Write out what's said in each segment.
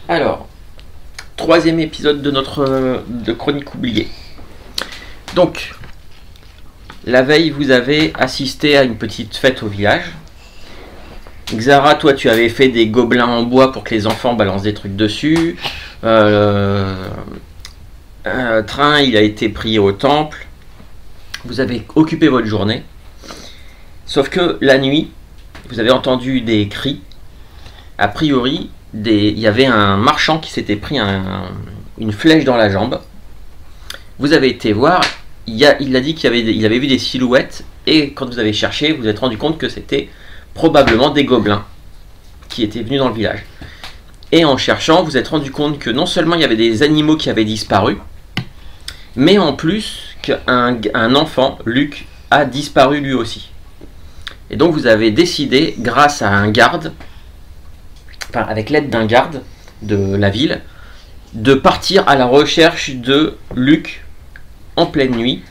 Alors, troisième épisode de notre de Chronique oubliée. Donc, la veille, vous avez assisté à une petite fête au village. Xara, toi, tu avais fait des gobelins en bois pour que les enfants balancent des trucs dessus. Train, il a été prié au temple. Vous avez occupé votre journée. Sauf que la nuit, vous avez entendu des cris. A priori, il y avait un marchand qui s'était pris une flèche dans la jambe. Vous avez été voir, il a dit qu'il avait vu des silhouettes, et quand vous avez cherché, vous vous êtes rendu compte que c'était probablement des gobelins qui étaient venus dans le village. Et en cherchant, vous vous êtes rendu compte que non seulement il y avait des animaux qui avaient disparu, mais en plus qu'un enfant, Luc, a disparu lui aussi. Et donc vous avez décidé, grâce à un garde, enfin avec l'aide d'un garde de la ville, de partir à la recherche de Luc en pleine nuit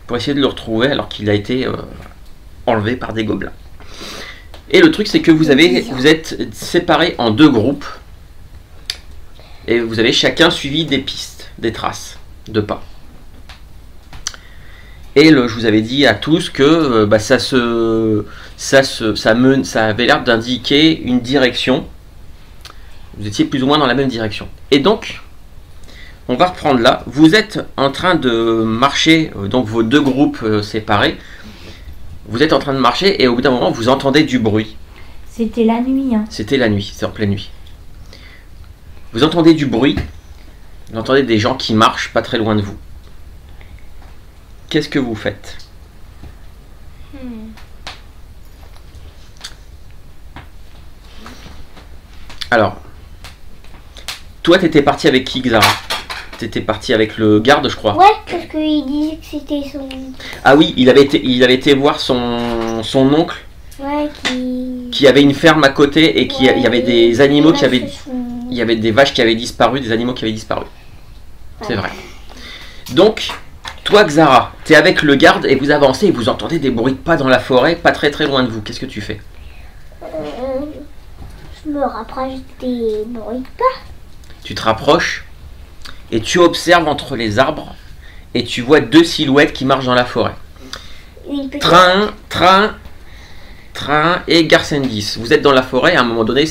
pour essayer de le retrouver alors qu'il a été enlevé par des gobelins. Et le truc, c'est que vous êtes séparés en deux groupes et vous avez chacun suivi des pistes, des traces de pas. Et je vous avais dit à tous que ça avait l'air d'indiquer une direction. Vous étiez plus ou moins dans la même direction. Et donc, on va reprendre là. Vous êtes en train de marcher, donc vos deux groupes séparés. Vous êtes en train de marcher et au bout d'un moment, vous entendez du bruit. C'était la nuit. Hein. C'était la nuit, c'est en pleine nuit. Vous entendez du bruit. Vous entendez des gens qui marchent pas très loin de vous. Qu'est-ce que vous faites? Alors, toi, t'étais parti avec qui, Xara? T'étais parti avec le garde, je crois. Ouais, parce qu'il disait que c'était son... Ah oui, il avait été voir son oncle. Ouais, qui avait une ferme à côté et il y avait des animaux qui avaient... Son... Il y avait des vaches qui avaient disparu, des animaux qui avaient disparu. Ouais. C'est vrai. Donc, toi, Xara, t'es avec le garde et vous avancez et vous entendez des bruits de pas dans la forêt, pas très très loin de vous. Qu'est-ce que tu fais? Je me rapproche des bruits de pas. Tu te rapproches et tu observes entre les arbres et tu vois deux silhouettes qui marchent dans la forêt. Train et Garsendis. Vous êtes dans la forêt, à un moment donné,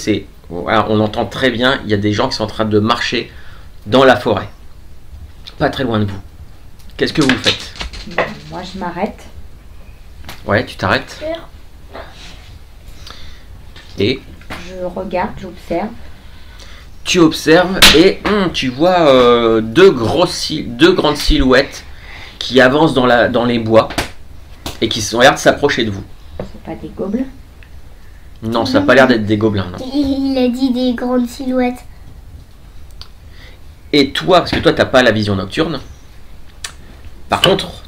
on entend très bien, il y a des gens qui sont en train de marcher dans la forêt. Pas très loin de vous. Qu'est-ce que vous faites? Moi, je m'arrête. Ouais, tu t'arrêtes. Et je regarde, j'observe. Tu observes et tu vois deux grandes silhouettes qui avancent dans les bois et qui ont l'air de s'approcher de vous. C'est pas des gobelins? Non, ça n'a pas l'air d'être des gobelins. Non. Il a dit des grandes silhouettes. Et toi, parce que toi, t'as pas la vision nocturne. Par contre,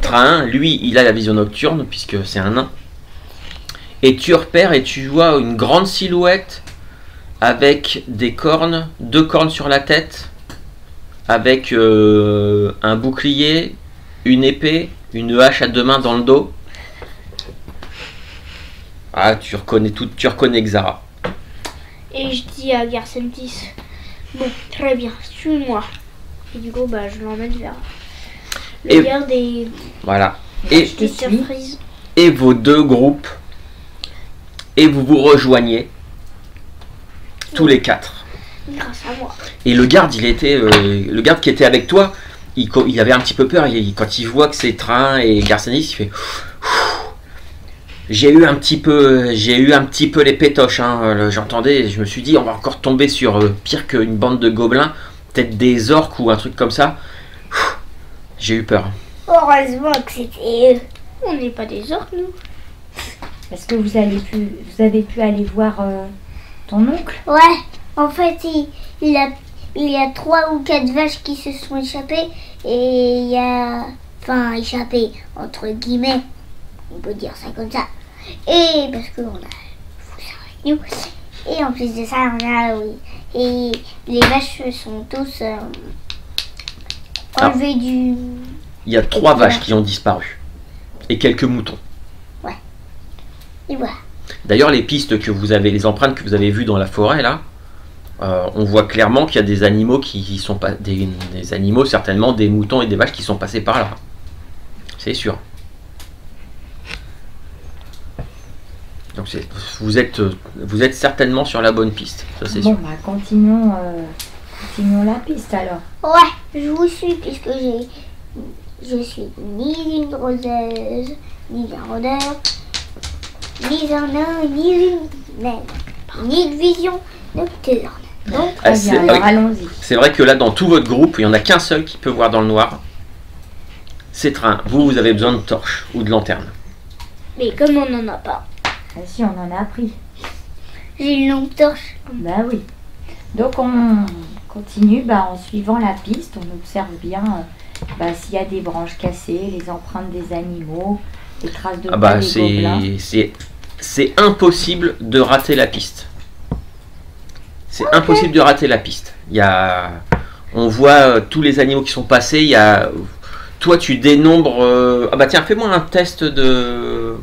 Train, lui, il a la vision nocturne puisque c'est un nain. Et tu repères et tu vois une grande silhouette avec des cornes, deux cornes sur la tête, avec un bouclier, une épée, une hache à deux mains dans le dos. Ah, tu reconnais Xara. Et je dis à Garsendis, bon, très bien, suis-moi. Et du coup, je l'emmène vers le garde et... Voilà. Et je te surprise. Et vos deux groupes, et vous vous rejoignez, tous les quatre. Grâce à moi. Et le garde, le garde qui était avec toi, il avait un petit peu peur. Quand il voit que c'est Train et Garsendis, il fait... J'ai eu un petit peu les pétoches, hein. J'entendais, je me suis dit on va encore tomber sur pire qu'une bande de gobelins, peut-être des orques ou un truc comme ça. J'ai eu peur. Heureusement que c'était eux. On n'est pas des orques, nous. Est-ce que vous avez pu aller voir ton oncle? Ouais, en fait il y a 3 ou 4 vaches qui se sont échappées et il y a... Enfin, échappées entre guillemets. On peut dire ça comme ça. Et parce qu'on a ça avec nous. Et en plus de ça, on a... Oui. Et les vaches sont tous enlevées du... Il y a 3 vaches qui ont disparu. Et quelques moutons. Et voilà. D'ailleurs, les pistes que vous avez, les empreintes que vous avez vues dans la forêt, là, on voit clairement qu'il y a des animaux qui sont pas des animaux, certainement des moutons et des vaches qui sont passés par là. C'est sûr. Donc vous êtes certainement sur la bonne piste, ça c'est sûr. Bon, bah continuons la piste alors. Ouais, je vous suis puisque je suis ni une roseuse, ni un rôdeur, ni un nain, ni une naine, ni une vision nocturne. Donc, très c'est bien, vrai- alors allons-y. C'est vrai que là, dans tout votre groupe, il n'y en a qu'un seul qui peut voir dans le noir. C'est Train. Vous avez besoin de torche ou de lanterne. Mais comme on n'en a pas, Ah si, on en a appris. j'ai une lampe torche. Bah oui. Donc on continue en suivant la piste, on observe bien s'il y a des branches cassées, les empreintes des animaux, les traces de Ah pas bah des gobelins. c'est impossible de rater la piste. C'est impossible de rater la piste. On voit tous les animaux qui sont passés. Toi tu dénombres. Ah bah tiens, fais-moi un test de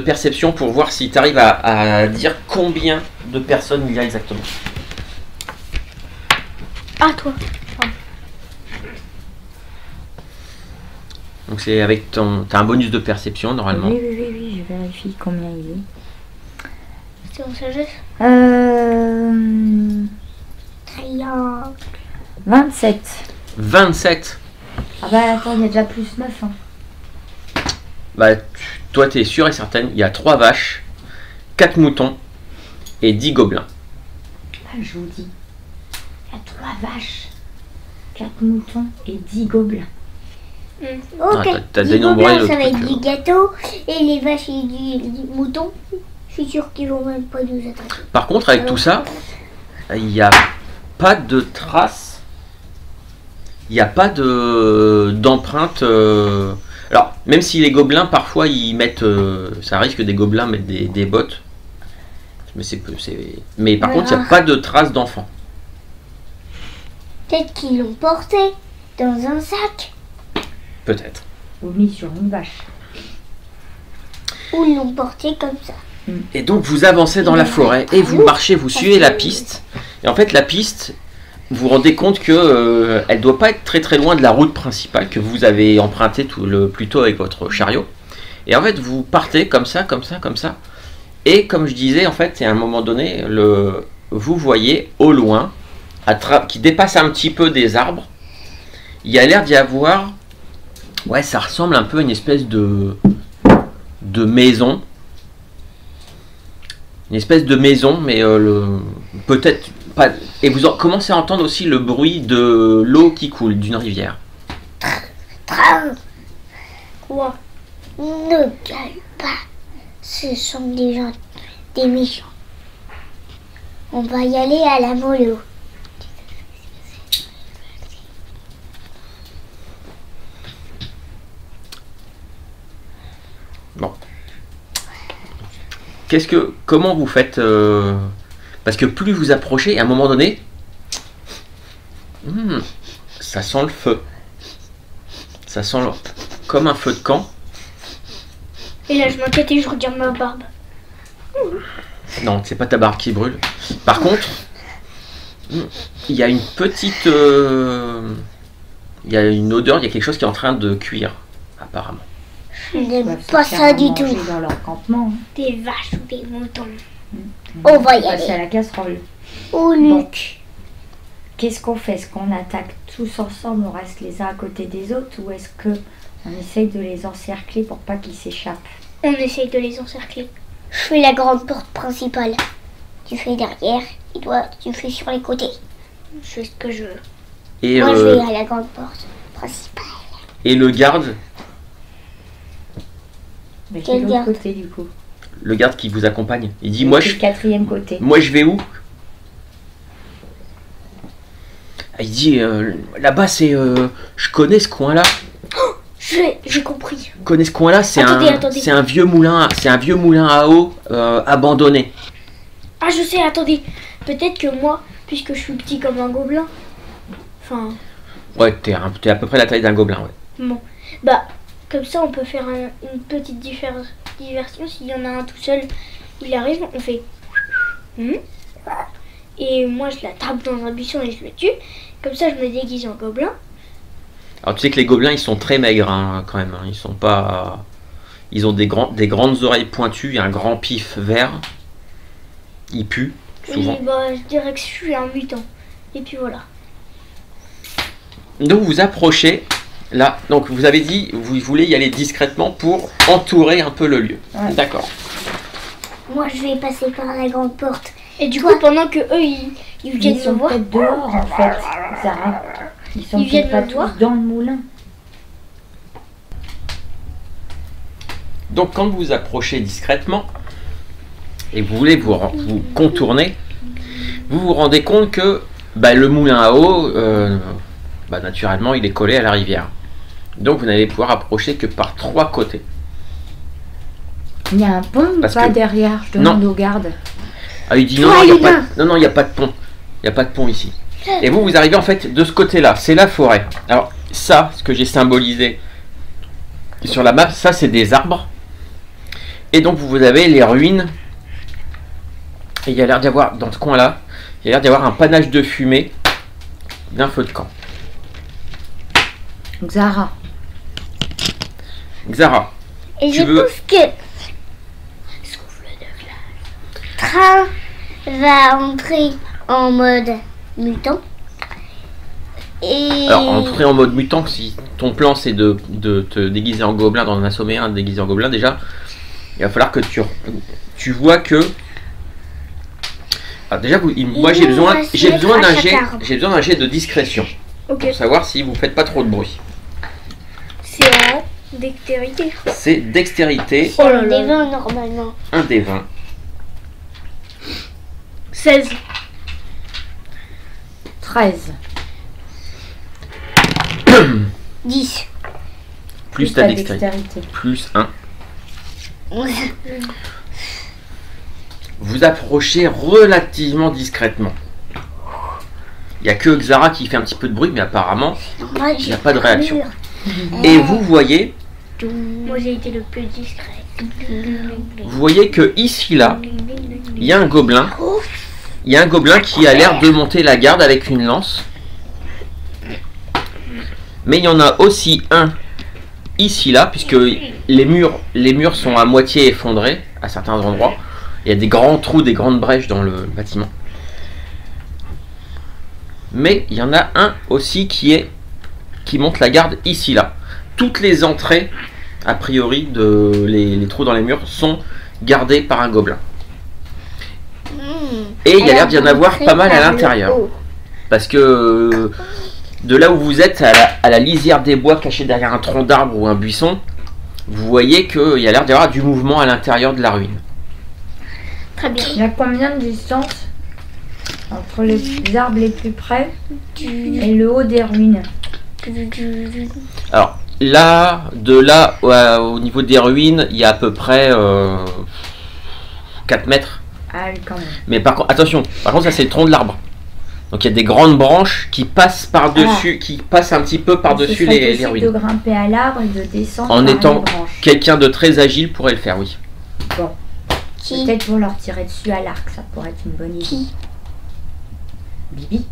perception pour voir si tu arrives à dire combien de personnes il y a exactement. Ah, toi. Donc c'est avec t'as un bonus de perception normalement. Oui, je vérifie combien il est. C'est en sagesse. 27. 27. Ah bah attends, il y a déjà plus 9. Hein. Bah toi t'es sûr et certaine, il y a 3 vaches, 4 moutons et 10 gobelins. Ah, je vous dis, il y a 3 vaches, 4 moutons et 10 gobelins. Ok, t'as 10 dénombré gobelins, le ça va truc, être 10 gâteaux. Et les vaches et du mouton, je suis sûre qu'ils vont même pas nous attaquer. Par contre avec tout ça, il n'y a pas de traces, il n'y a pas d'empreinte. Alors même si les gobelins parfois ils mettent, ça arrive que des gobelins mettent des bottes, mais par contre il n'y a pas de traces d'enfants. Peut-être qu'ils l'ont porté dans un sac. Peut-être. Ou mis sur une vache. Ou ils l'ont porté comme ça. Et donc vous avancez dans la forêt et vous marchez, vous suivez la piste. Et en fait la piste, vous vous rendez compte que elle doit pas être très très loin de la route principale que vous avez empruntée plus tôt avec votre chariot. Et en fait vous partez comme ça. Et comme je disais en fait, à un moment donné, vous voyez au loin, qui dépasse un petit peu des arbres, il y a l'air d'y avoir, ouais ça ressemble un peu à une espèce de maison. Une espèce de maison, mais peut-être pas. Et vous commencez à entendre aussi le bruit de l'eau qui coule d'une rivière. Quoi? Ne gueule pas. Ce sont des gens, des méchants. On va y aller à la mollo. Bon. Comment vous faites parce que plus vous approchez, à un moment donné, ça sent le feu. Ça sent comme un feu de camp. Et là, je m'inquiète et je regarde ma barbe. Non, c'est pas ta barbe qui brûle. Par contre, il y a une petite, il y a une odeur, il y a quelque chose qui est en train de cuire, apparemment. Je Ils n'aime doivent pas se faire ça du manger tout. dans leur campement. Hein. Des vaches ou des moutons. On va y Passer à aller. la casserole. Oh, Luc. Qu'est-ce qu'on fait? Est-ce qu'on attaque tous ensemble, on reste les uns à côté des autres, ou est-ce que on essaye de les encercler pour pas qu'ils s'échappent? On essaye de les encercler. Je fais la grande porte principale. Tu fais derrière et toi, tu fais sur les côtés. Je fais ce que je veux. Et, Moi, je vais à la grande porte principale. et le garde, Mais Quel de l'autre garde? côté du coup. le garde qui vous accompagne, il dit C'est le quatrième côté. moi je vais où? Il dit là-bas c'est je connais ce coin-là. J'ai compris. Je connais ce coin-là, Attendez. c'est un vieux moulin à eau abandonné. Ah, je sais, attendez. Peut-être que moi, puisque je suis petit comme un gobelin. Enfin, Ouais, t'es à peu près la taille d'un gobelin, ouais. bon. Bah, comme ça, on peut faire une petite diversion. S'il y en a un tout seul, il arrive, on fait. Et moi, je l'attrape dans un buisson et je le tue. Comme ça, je me déguise en gobelin. Alors tu sais que les gobelins ils sont très maigres hein, quand même. Ils sont pas. Ils ont des grandes oreilles pointues et un grand pif vert. Ils puent souvent. Oui, bah, je dirais que je suis un mutant. Et puis voilà. Donc vous approchez. Là, donc vous avez dit vous voulez y aller discrètement pour entourer un peu le lieu. Ouais. D'accord. Moi, je vais passer par la grande porte. Et du Toi. coup, pendant que eux, ils Ils viennent me sont voir. peut-être dehors en fait, Zara. Ils sont Ils viennent peut-être me pas voir. tous dans le moulin. Donc quand vous vous approchez discrètement et vous voulez vous contourner, vous vous rendez compte que le moulin à eau, naturellement, il est collé à la rivière. Donc vous n'allez pouvoir approcher que par 3 côtés. Il y a un pont ou Parce pas que- derrière? Je demande aux gardes. Ah, il dit Toi, non, il n'y a Luna. pas, non, il y a pas de pont. Il n'y a pas de pont ici. Et vous arrivez en fait de ce côté-là, c'est la forêt. Alors ça, ce que j'ai symbolisé sur la map, ça c'est des arbres. Et donc vous avez les ruines. Et il y a l'air d'y avoir, dans ce coin-là, il y a l'air d'y avoir un panache de fumée d'un feu de camp. Zara. Xara, Et Tu je veux- pense que Train va entrer en mode mutant. Et alors entrer en mode mutant, si ton plan c'est de te déguiser en gobelin, d'en assommer un déguisé en gobelin, déjà, il va falloir que tu vois que... Alors déjà, moi j'ai nous besoin, va se j'ai mettre besoin à d'un chaque jet, arbre. j'ai besoin d'un jet de discrétion Ok. pour savoir si vous faites pas trop de bruit. C'est en dextérité. C'est dextérité, Oh là des là. 20 normalement. un des 20. 16. 13. 10. Plus ta ta dextérité, plus 1. Vous approchez relativement discrètement. Il n'y a que Xara qui fait un petit peu de bruit, mais apparemment, Il n'y a pas de réaction. Et vous voyez Moi, j'ai été le plus discret. que ici, là, il y a un gobelin. Il y a un gobelin qui a l'air de monter la garde avec une lance. Mais il y en a aussi un ici, là, puisque les murs sont à moitié effondrés à certains endroits. Il y a des grands trous, des grandes brèches dans le bâtiment. Mais il y en a un aussi qui monte la garde ici, là. Toutes les entrées, a priori, les trous dans les murs sont gardées par un gobelin. Et il y a l'air d'y en avoir pas mal à l'intérieur. Parce que de là où vous êtes, à la lisière des bois cachés derrière un tronc d'arbre ou un buisson, vous voyez qu'il y a l'air d'y avoir du mouvement à l'intérieur de la ruine. Très bien. Il y a combien de distance entre les arbres les plus près et le haut des ruines? Alors là, de là au niveau des ruines, il y a à peu près 4 mètres. Ah oui, quand même. Mais par contre, attention, par contre ça c'est le tronc de l'arbre. Donc il y a des grandes branches qui passent par-dessus, qui passent un petit peu par-dessus Ce serait les possible ruines. de grimper à l'arbre et de descendre En par étant les branches. quelqu'un de très agile pourrait le faire, oui. Bon, Qui peut-être pour leur tirer dessus à l'arc, ça pourrait être une bonne idée. Qui Bibi.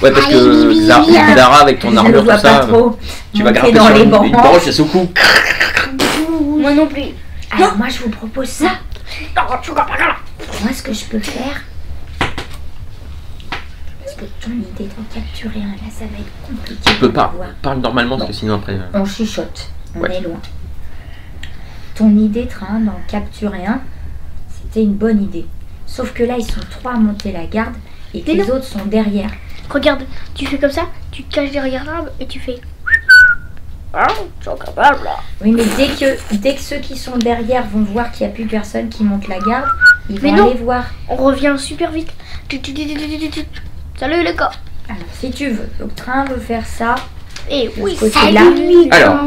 Ouais, parce Allez, que Bibi, Xara, viens. avec ton Je le armure, vois tout pas ça, trop. tu vas monter grimper dans sur les une branches. branche et ce coup. Moi non plus. Alors moi je vous propose ça. Moi ce que je peux faire, parce que ton idée d'en capturer un là ça va être compliqué. Tu peux pas. de voir. Parle normalement parce que sinon après. On chuchote, on Ouais. est loin. Ton idée train d'en capturer un, c'était une bonne idée. Sauf que là ils sont 3 à monter la garde et que Mais les non. autres sont derrière. Regarde, tu fais comme ça, tu te caches derrière l'arbre et tu fais. Ah, ils sont capables là. Oui mais dès que ceux qui sont derrière vont voir qu'il n'y a plus personne qui monte la garde, ils Mais vont non. aller voir. On revient super vite. Salut les gars. Alors si tu veux, le train veut faire ça. Et oui, ce côté-là. Alors.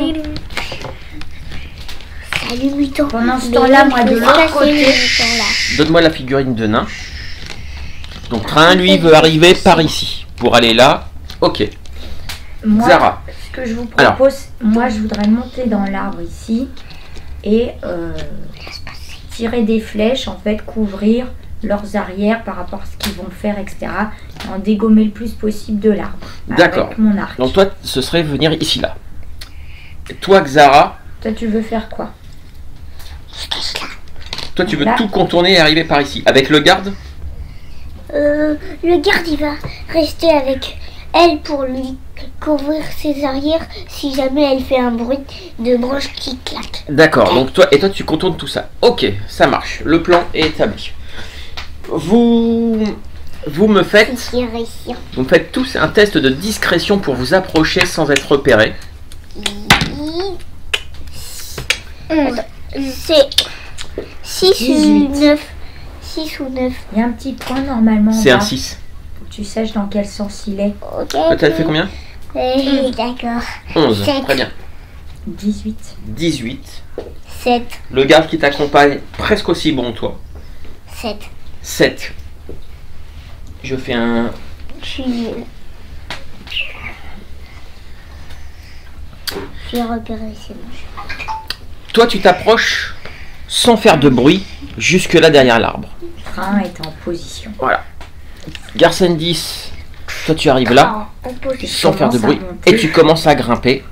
Salut mutant. Pendant ce Mais temps-là, on moi, de peut l'autre casser côté- le mutant, là. Donne-moi la figurine de nain. Donc Train, lui, veut arriver par ici. Pour aller là. Ok. Moi, Xara. ce que je vous Alors. propose, moi je voudrais monter dans l'arbre ici et tirer des flèches, en fait couvrir leurs arrières par rapport à ce qu'ils vont faire, etc. En dégommer le plus possible de l'arbre. D'accord. Avec mon arc. Donc toi, ce serait venir ici, là. Et toi, Xara, Toi, tu veux faire quoi? toi, tu veux Là. tout contourner et arriver par ici. Avec le garde? Le garde, il va rester avec elle pour lui couvrir ses arrières si jamais elle fait un bruit de branche qui claque. D'accord, donc toi, tu contournes tout ça. Ok, ça marche. Le plan est établi. Vous me faites Vous me faites tous un test de discrétion pour vous approcher sans être repéré. C'est 6 18. ou 9. 6 ou 9. Il y a un petit point normalement. C'est en un bas. 6. Faut que tu saches dans quel sens il est. Ok. Toi, t'as fait combien? D'accord. 11. 7. Très bien. 18. 18. 7. Le garde qui t'accompagne, presque aussi bon, toi. 7. 7. Je fais un... Je suis nulle. J'ai repéré, c'est moche. Toi, tu t'approches sans faire de bruit, jusque là derrière l'arbre. Le train est en position. Voilà. Garcen 10, toi tu arrives là, En position. sans faire de commences à bruit, monter. et tu commences à grimper.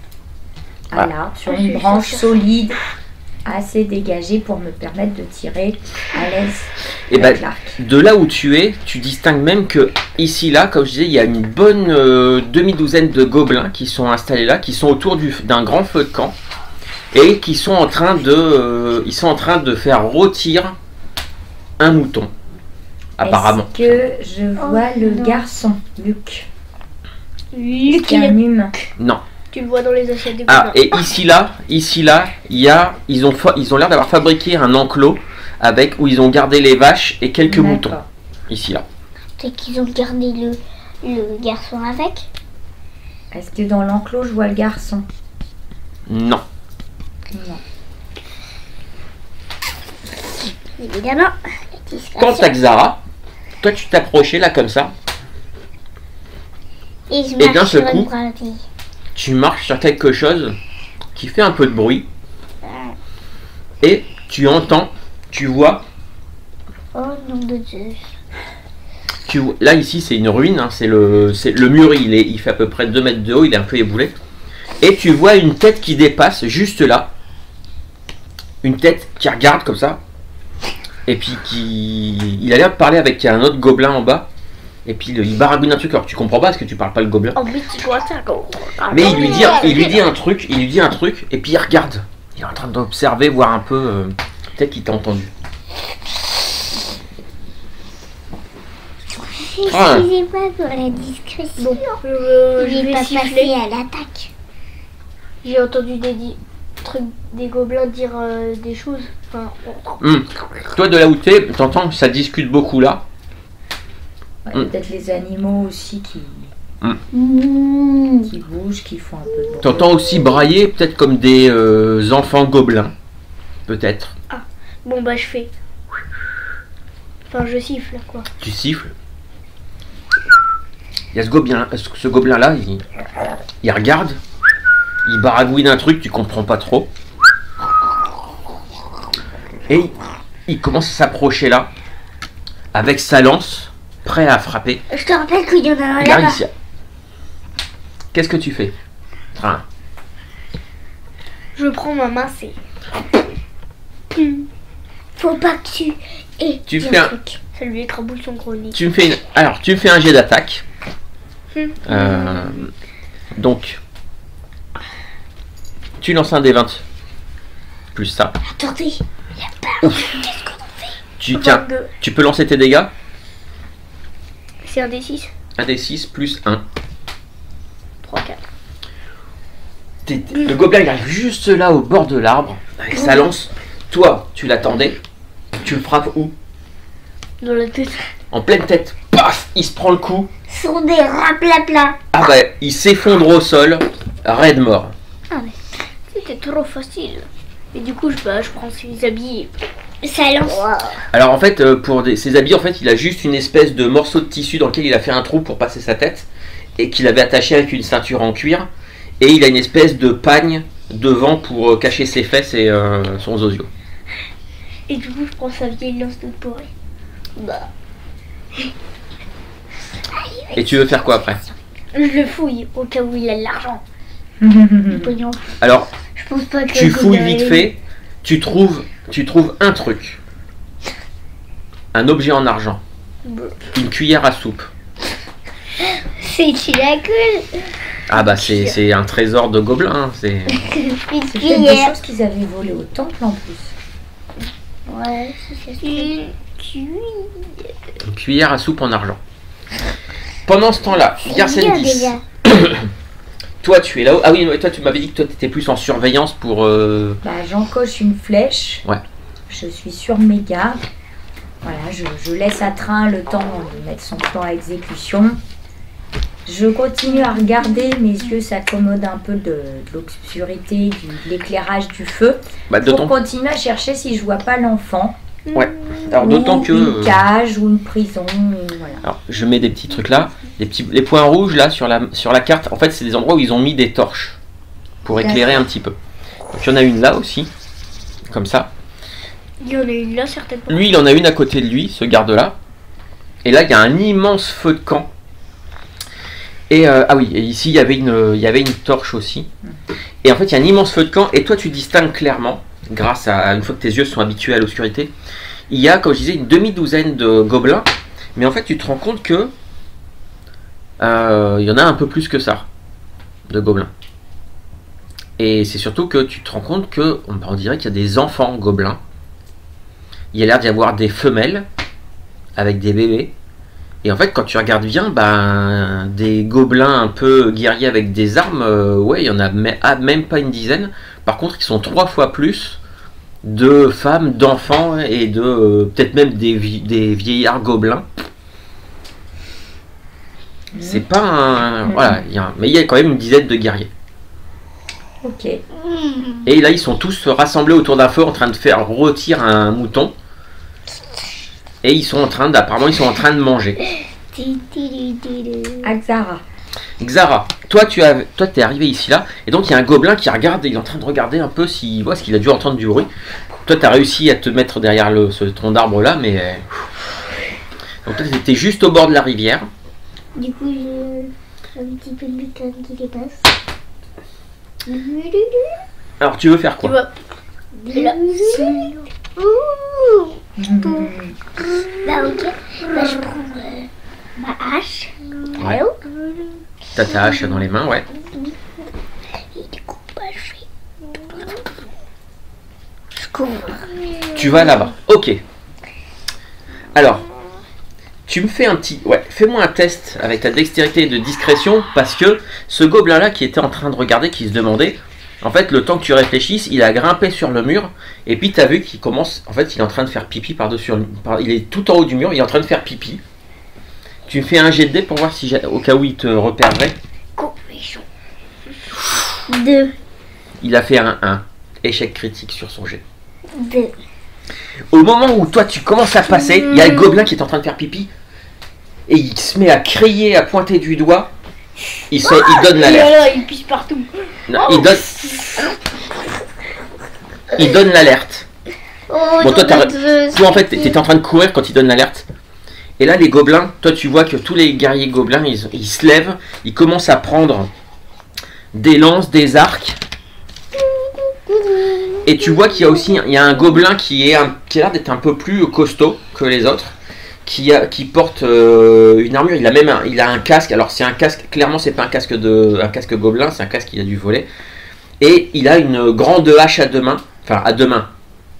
Voilà, sur Je une suis branche sûre. solide, assez dégagée pour me permettre de tirer à l'aise Et avec ben, l'arc. de là où tu es, tu distingues même que ici, là, comme je disais, il y a une bonne demi-douzaine de gobelins qui sont installés là, qui sont autour d'un grand feu de camp, et qui sont en train de faire rôtir un mouton, apparemment. Est-ce que je vois le non. garçon, Luc, Luc, qui est un humain? Non. tu le vois dans les assiettes des Ah, gobelins. et ici là, ils ont l'air d'avoir fabriqué un enclos où ils ont gardé les vaches et quelques D'accord. moutons. Ici là. C'est qu'ils ont gardé le garçon avec. Est-ce que dans l'enclos, je vois le garçon? Non. Non. Évidemment. La discrétion. Quant à Xara, toi tu t'approchais là comme ça, Et je d'un marche seul sur coup- une brindille. tu marches sur quelque chose qui fait un peu de bruit et tu entends, tu vois, Oh nom de Dieu. là ici c'est une ruine, hein, c'est le mur, il fait à peu près 2 mètres de haut, il est un peu éboulé, et tu vois une tête qui dépasse juste là, une tête qui regarde comme ça, et puis il a l'air de parler avec un autre gobelin en bas, et puis il baragouine un truc, alors tu comprends pas parce que tu parles pas le gobelin, En mythique water. mais il lui dit un truc, et puis il regarde, il est en train d'observer, voir un peu, peut-être qu'il t'a entendu. Ah. Excusez-moi pour la discrétion. Bon, Il je n'est vais pas siffler. passé à l'attaque. J'ai entendu trucs des gobelins dire des choses. Enfin, Toi de là où t'es, t'entends que ça discute beaucoup là. Ouais, Mm. Peut-être les animaux aussi qui bougent, qui font un peu de bruit. T'entends aussi brailler, peut-être comme des enfants gobelins. Peut-être. bon bah je fais. Enfin je siffle quoi. Tu siffles. Il y a ce gobelin là, il regarde. Il baragouine un truc, tu comprends pas trop. Et il commence à s'approcher là. Avec sa lance, prêt à frapper. Je te rappelle qu'il y en a un Il là-bas. arrive ici. Qu'est-ce que tu fais? Train. Je prends ma main, c'est. Faut pas que tu. Et Tu fais un- truc. Ça lui écrabouille son gros nez. Tu me fais tu me fais un jet d'attaque. Donc, tu lances un des 20 plus ça. Attendez. Tiens, 22. tu peux lancer tes dégâts. C'est un des 6. Un des 6 plus 1. 3, 4. Le gobelin il arrive juste là au bord de l'arbre avec sa lance. Toi, tu l'attendais. Tu le frappes où? Dans la tête. En pleine tête. Paf! Il se prend le coup. Sont des raplapla. Ah bah, il s'effondre au sol. Raide mort. C'était trop facile. Et du coup, je prends ses habits. Ça lance. Alors en fait, pour ses habits, en fait, il a juste une espèce de morceau de tissu dans lequel il a fait un trou pour passer sa tête et qu'il avait attaché avec une ceinture en cuir. Et il a une espèce de pagne devant pour cacher ses fesses et son zozio. Et du coup, je prends sa vieille lance toute pourrie. Bah. Et tu veux faire quoi après? Je le fouille au cas où il a de l'argent. Du pognon. Alors, Je pense pas que tu fouilles vite fait, tu trouves un truc. Un objet en argent. Une cuillère à soupe. C'est Chilacul. Ah bah c'est un trésor de gobelins. Hein, c'est... Une C'est peut-être des cuillère. choses qu'ils avaient volées au temple en plus. Ouais, c'est ça. Une cuillère. Une cuillère à soupe en argent. Pendant ce temps-là, Garcen bien, 10. déjà. Toi tu es là-haut. Ah oui, mais toi tu m'avais dit que toi tu étais plus en surveillance pour... Bah, j'encoche une flèche. Ouais. Je suis sur mes gardes. Voilà, je laisse à Train le temps de mettre son plan à exécution. Je continue à regarder, mes yeux s'accommodent un peu de l'obscurité, de l'éclairage du feu, Bah, pour d'autant... continuer à chercher si je vois pas l'enfant. Ouais. Alors Ou d'autant que... une cage ou une prison, voilà. Alors, je mets des petits trucs là. Les points rouges là sur la carte, en fait, c'est des endroits où ils ont mis des torches pour éclairer un petit peu. Donc, il y en a une là aussi, comme ça. Il y en a une là certainement. Lui, il en a une à côté de lui, ce garde-là. Et là, il y a un immense feu de camp. Et ah oui, et ici, il y avait une torche aussi. Et en fait, il y a un immense feu de camp. Et toi, tu distingues clairement, grâce à une fois que tes yeux sont habitués à l'obscurité, il y a, comme je disais, une demi-douzaine de gobelins. Mais en fait, tu te rends compte que il y en a un peu plus que ça, de gobelins. Et c'est surtout que tu te rends compte que, on dirait qu'il y a des enfants gobelins. Il y a l'air d'y avoir des femelles avec des bébés. Et en fait, quand tu regardes bien, ben, des gobelins un peu guerriers avec des armes, ouais, il y en a même pas une dizaine. Par contre, ils sont 3 fois plus de femmes, d'enfants et de peut-être même des vieillards gobelins. C'est pas un... Voilà, mais il y a quand même une dizaine de guerriers. Ok. Et là, ils sont tous rassemblés autour d'un feu en train de faire rôtir un mouton. Et ils sont en train apparemment, ils sont en train de manger. Axara. Xara, toi t'es arrivé ici là, et donc il y a un gobelin qui regarde, il est en train de regarder un peu s'il voit, ce qu'il a dû entendre du bruit. Toi t'as réussi à te mettre derrière ce tronc d'arbre là, mais... Donc toi t'étais juste au bord de la rivière. Du coup, j'ai un petit peu de lutin qui dépasse. Alors tu veux faire Tu quoi? vois. Et là. Bah ok, bah je prends ma hache. Ouais. T'as ta hache dans les mains, ouais. Et du coup, bah je fais... Je cours. Tu vas là-bas, ok. Alors, tu me fais un petit... Ouais, fais-moi un test avec ta dextérité de discrétion, parce que ce gobelin-là qui était en train de regarder, qui se demandait... En fait, le temps que tu réfléchisses, il a grimpé sur le mur, et puis tu as vu qu'il commence... En fait, il est en train de faire pipi par-dessus... Il est tout en haut du mur, il est en train de faire pipi. Tu me fais un jet de dés pour voir si, au cas où il te repérerait. Cochon. 2. Il a fait un 1. Échec critique sur son jet. 2. Au moment où toi tu commences à passer, il y a le gobelin qui est en train de faire pipi, et il se met à crier, à pointer du doigt. Il donne Et l'alerte. là, il pisse partout. Non, il donne l'alerte. Oh, Bon, toi, en fait, t'étais en train de courir quand il donne l'alerte. Et là, les gobelins, toi, tu vois que tous les guerriers gobelins, ils se lèvent, ils commencent à prendre des lances, des arcs. Et tu vois qu'il y a aussi un gobelin qui a l'air d'être un peu plus costaud que les autres, qui porte une armure. Il a un casque. Alors c'est un casque. Clairement, c'est pas un casque gobelin, c'est un casque qu'il a dû voler. Et il a une grande hache à 2 mains, enfin à 2 mains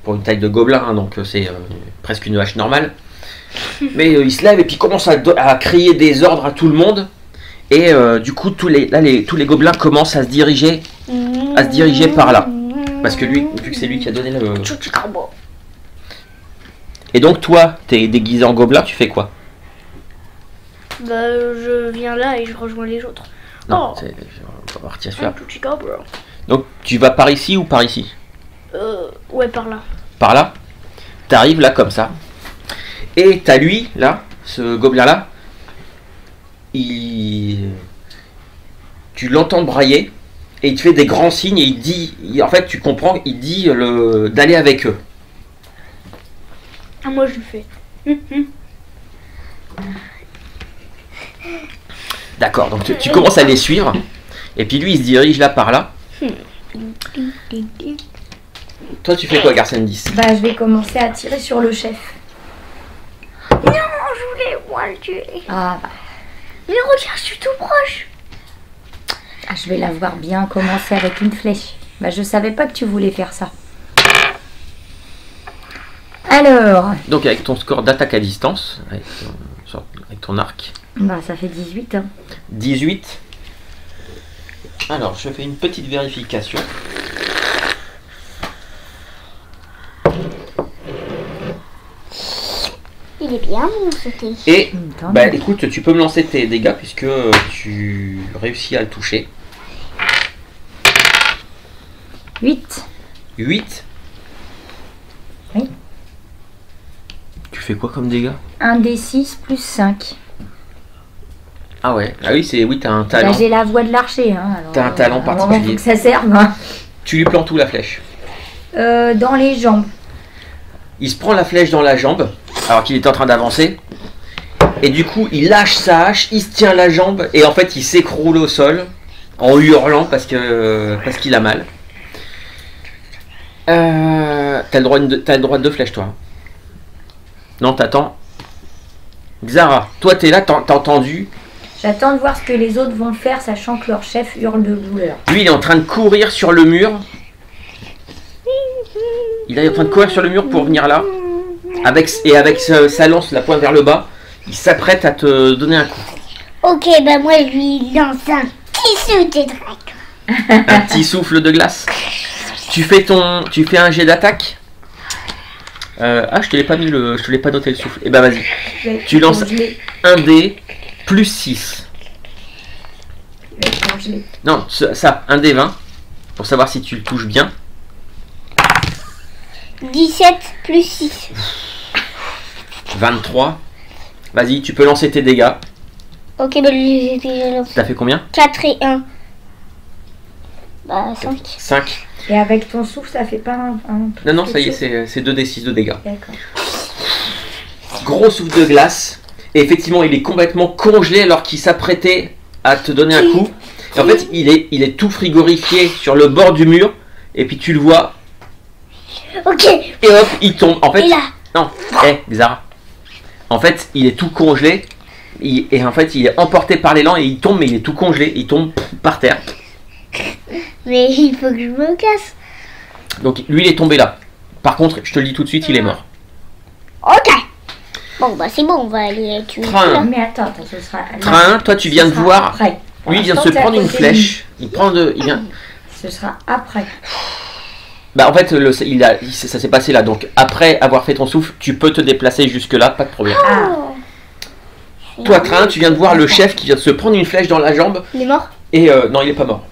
pour une taille de gobelin, hein, donc c'est presque une hache normale. Mais il se lève et puis il commence à crier des ordres à tout le monde. Et du coup, tous les gobelins commencent à se diriger par là. Parce que lui, vu que c'est lui qui a donné le... Et donc toi, t'es déguisé en gobelin, tu fais quoi? Bah, je viens là et je rejoins les autres. Non, Oh. on va partir celui-là. Donc tu vas par ici ou par ici? Ouais, par là. Par là. T'arrives là comme ça. Et t'as lui, là, ce gobelin-là. Tu l'entends brailler. Et il te fait des grands signes et il dit... En fait, tu comprends, il dit d'aller avec eux. Ah, moi, je le fais. D'accord, donc tu commences à les suivre. Et puis lui, il se dirige là par là. Toi, tu fais quoi, Garcin 10? Bah, je vais commencer à tirer sur le chef. Non, je voulais moi le tuer. Ah, bah, Mais regarde, je suis tout proche. je vais la voir bien commencer avec une flèche. Bah, je savais pas que tu voulais faire ça. Alors, Donc avec ton score d'attaque à distance, avec ton arc, bah, ça fait 18. Hein. 18. Alors, je fais une petite vérification. Il est bien bon ce thé. Et, Attends, bah écoute, tu peux me lancer tes dégâts puisque tu réussis à le toucher. 8. 8. Oui. Tu fais quoi comme dégâts? 1 D6 plus 5. Ah ouais, ah oui, t'as un Bah, talent. j'ai la voix de l'archer. Hein, alors, T'as un talent à un moment, particulier. faut que ça serve. Hein. Tu lui plantes où la flèche? Dans les jambes. Il se prend la flèche dans la jambe alors qu'il est en train d'avancer. Et du coup, il lâche sa hache, il se tient la jambe et en fait, il s'écroule au sol en hurlant parce qu'il a mal. T'as le droit de 2 flèches, toi. Non, t'attends. Xara, toi, t'es là, t'as entendu. J'attends de voir ce que les autres vont faire, sachant que leur chef hurle de douleur. Lui, il est en train de courir sur le mur. Il est en train de courir sur le mur pour venir là. Avec sa lance, la pointe vers le bas. Il s'apprête à te donner un coup. Ok, bah moi je lui lance un tissu de drac. Un petit souffle de glace. Tu fais un jet d'attaque. Je te l'ai pas mis je te l'ai pas noté le souffle. Et ben vas-y. Je vais être Tu lances congelée. un dé plus 6. Je vais être congelée. Non, un dé 20. Pour savoir si tu le touches bien. 17 plus 6. 23. Vas-y, tu peux lancer tes dégâts. Ok, bah j'ai déjà lancé. T'as fait combien? 4 et 1. Bah 5. 5. Et avec ton souffle, ça fait pas un Non, non, ça y quelque chose est, c'est 2d6 de dégâts. D'accord. Gros souffle de glace. Et effectivement, il est complètement congelé alors qu'il s'apprêtait à te donner un coup. Et en fait, il est tout frigorifié sur le bord du mur. Et puis tu le vois. Ok, Et hop, il tombe. En fait, et là. non, Xara. En fait, il est tout congelé. Et en fait, il est emporté par l'élan et il tombe, mais il est tout congelé. Il tombe par terre. Mais il faut que je me casse. Donc lui, il est tombé là. Par contre, je te le dis tout de suite, il est mort. Ok. Bon, bah c'est bon, on va aller tuer. Train. Non, mais attends, ce sera. Train, toi, tu viens ce de sera voir. Après. Pour Lui, il vient de se l'instant, t'es à prendre une côté de flèche. Il vient. lui. Ce sera après. Bah en fait, ça s'est passé là. Donc après avoir fait ton souffle, tu peux te déplacer jusque là, pas de problème. Ah, Toi, Train, tu viens de voir le chef qui vient de se prendre une flèche dans la jambe. Il est mort? Et non, il est pas mort.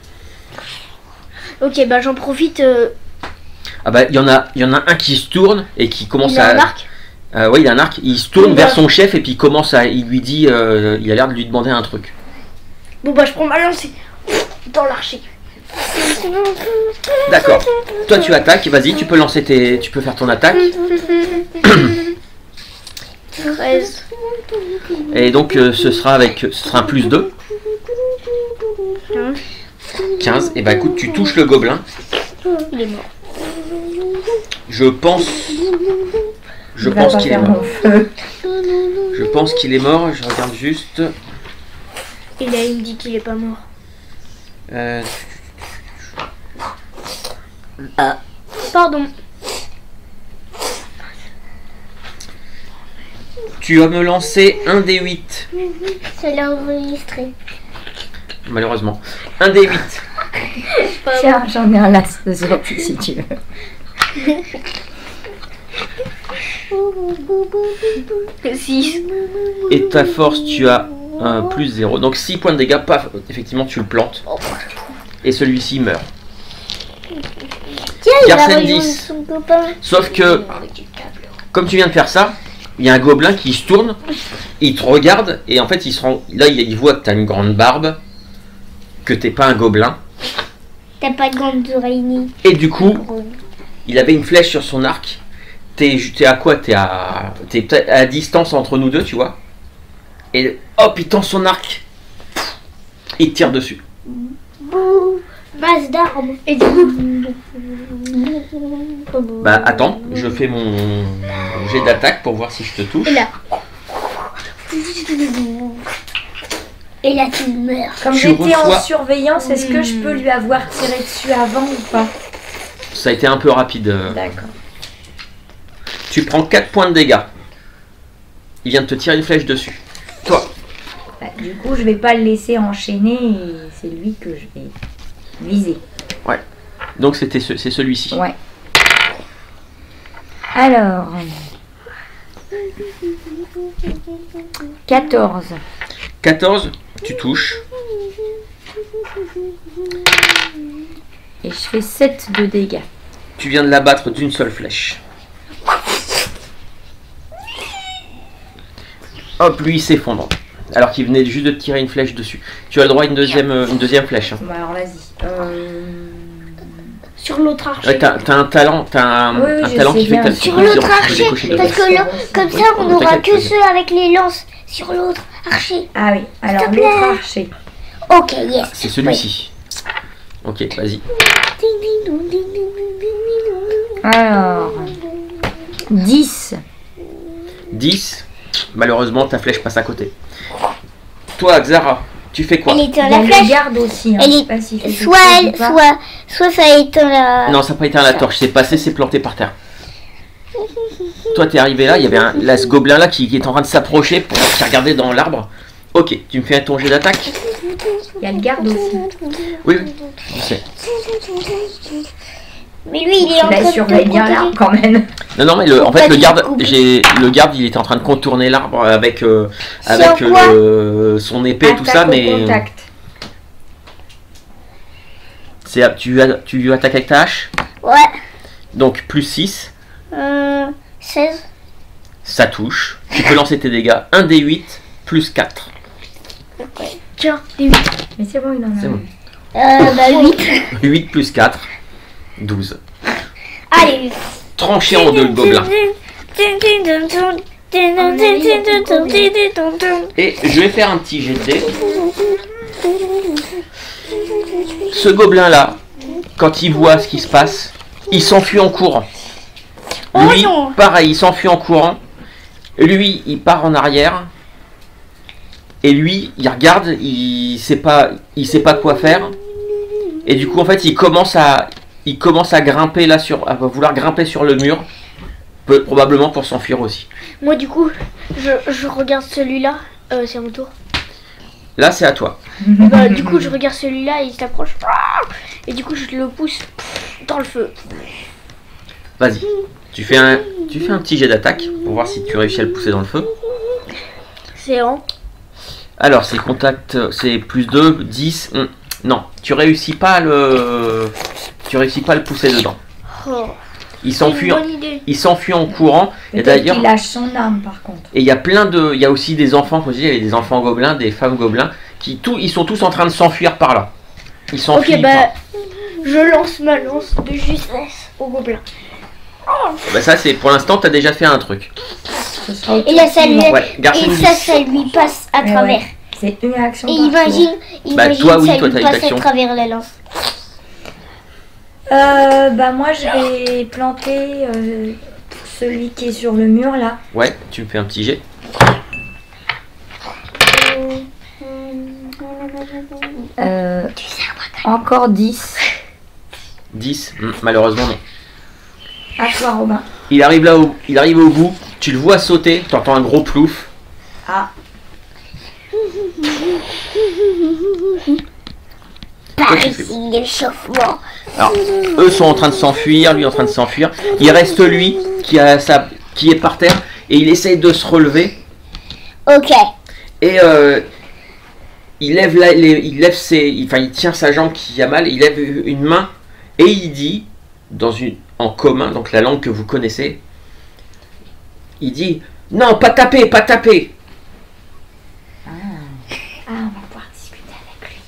Ok, bah j'en profite. Ah bah il y en a un qui se tourne et qui commence Il a à. un arc? Ouais, il a un arc. Il se tourne Oui, vers bah. son chef et puis il lui dit, il a l'air de lui demander un truc. Bon bah je prends ma lance dans l'archer. D'accord. Toi, tu attaques. Vas-y, tu peux tu peux faire ton attaque. 13. Et donc ce sera un plus 2. 15. Et bah écoute, tu touches le gobelin. Il est mort. Je pense il va pas qu'il est faire mort. mon feu. Je pense qu'il est mort. Je regarde juste. Et là il me dit qu'il est pas mort. Pardon. Tu vas me lancer un des 8. Ça l'a enregistré. Malheureusement. Un des 8. Tiens, j'en ai un las de sortie si tu veux. 6. Et ta force, tu as un plus 0. Donc 6 points de dégâts. Paf, effectivement, tu le plantes. Et celui-ci meurt. Tiens, il va Garcin rejoindre 10. son copain. Sauf que, comme tu viens de faire ça, il y a un gobelin qui se tourne, il te regarde, et en fait, il voit que tu as une grande barbe, que t'es pas un gobelin, T'as pas de grandes oreilles ni. et du coup, il avait une flèche sur son arc. T'es à quoi? T'es à distance entre nous deux, tu vois. Et hop, il tend son arc. Il tire dessus. Bouh, masse d'armes. Et du coup, Bah attends, je fais mon jet d'attaque pour voir si je te touche. et là, Et là, tu meurs. Comme Tu j'étais reçois- en surveillance, est-ce que je peux lui avoir tiré dessus avant ou pas? Ça a été un peu rapide. D'accord. Tu prends 4 points de dégâts. Il vient de te tirer une flèche dessus. Toi, Bah, du coup, je vais pas le laisser enchaîner et c'est lui que je vais viser. donc c'est celui-ci. Ouais. Alors. 14. 14, tu touches. Et je fais 7 de dégâts. Tu viens de l'abattre d'une seule flèche. Hop, lui il s'effondre. Alors qu'il venait juste de te tirer une flèche dessus. Tu as le droit à une deuxième flèche. Hein. Bon, alors vas-y. sur l'autre archer. Ouais, t'as un talent, Oui, un je talent sais qui fait bien. que t'as Sur tu peux l'autre décocher archer, des parce flèches. que là, comme ça, on Oui, n'aura t'inquiète, que vas-y. ceux avec les lances sur l'autre archer. Ah oui, alors S'il te plaît. l'autre archer. Ok, yes. C'est celui-ci. Ok, vas-y. Alors. 10. 10. Malheureusement, ta flèche passe à côté. Toi, Xara, tu fais quoi? Elle éteint Il y a la le flèche. garde aussi. Hein. Elle Je sais est- pas s'il fait quelque Soit chose elle, ou pas. soit ça éteint la... Non, ça n'a pas été à la torche. C'est passé, c'est planté par terre. Toi, t'es arrivé là, il y avait ce gobelin là qui est en train de s'approcher pour qui regardait dans l'arbre. Ok, tu me fais ton jet d'attaque? Il y a le garde aussi. Oui, oui, je sais. Mais lui, il est en Il train la de surveille te bien protéger. là quand même. Non, non, mais en Pas fait, le du garde, tout. il était en train de contourner l'arbre avec, Sur quoi son épée et tout ça, Attaque au mais contact. tu attaques avec ta hache, Ouais. donc plus 6, 16. ça touche. Tu peux lancer tes dégâts, 1 d 8 plus 4. Tiens, des 8. Mais c'est bon, il en a. C'est bon. Bah 8. 8 plus 4, 12. Allez. Tranché en deux le gobelin. Et je vais faire un petit jet de dés. Ce gobelin là, quand il voit ce qui se passe, il s'enfuit en courant. Lui, non. pareil, il s'enfuit en courant. Lui, il part en arrière. Et lui, il regarde, il sait pas quoi faire. Et du coup, en fait, il commence à grimper là à vouloir grimper sur le mur, probablement pour s'enfuir aussi. Moi, du coup, je regarde celui-là. C'est à mon tour. Là, c'est à toi. Bah, du coup, je regarde celui-là, il s'approche. Et du coup, je le pousse dans le feu. Vas-y. Tu fais un petit jet d'attaque pour voir si tu réussis à le pousser dans le feu. C'est en. Alors, c'est contact, c'est plus 2, 10. Non, tu réussis pas à le pousser dedans. Oh, Il c'est une s'enfuit, bonne idée. en courant. Et Peut-être d'ailleurs, qu'il lâche son arme par contre. et il y a il y a aussi des enfants, faut dire, il y a des enfants gobelins, des femmes gobelins, ils sont tous en train de s'enfuir par là. Ils s'enfuient. Ok, bah, je lance ma lance de justesse au gobelin. Bah ça, c'est pour l'instant, t'as déjà fait un truc. Ce sera Et là, ça lui, Ouais, garde et une ça, 10. ça lui passe à Ouais, travers. ouais. C'est une action. Et par imagine, Bah, toi, oui, ça toi, lui t'as une passe action. à travers la lance. tour. Bah moi je vais planter celui qui est sur le mur là. Ouais, tu me fais un petit jet. Encore 10. 10, malheureusement non. À toi Robin. Il arrive au bout, tu le vois sauter, t'entends un gros plouf. Ah. Par Ok, c'est ici, l'échauffement. Alors, eux sont en train de s'enfuir, lui est en train de s'enfuir. Il reste lui qui est par terre et il essaye de se relever. Ok. Et il tient sa jambe qui a mal, il lève une main et il dit en commun, donc la langue que vous connaissez, il dit non, pas taper, pas taper. Ah, on va pouvoir discuter avec lui.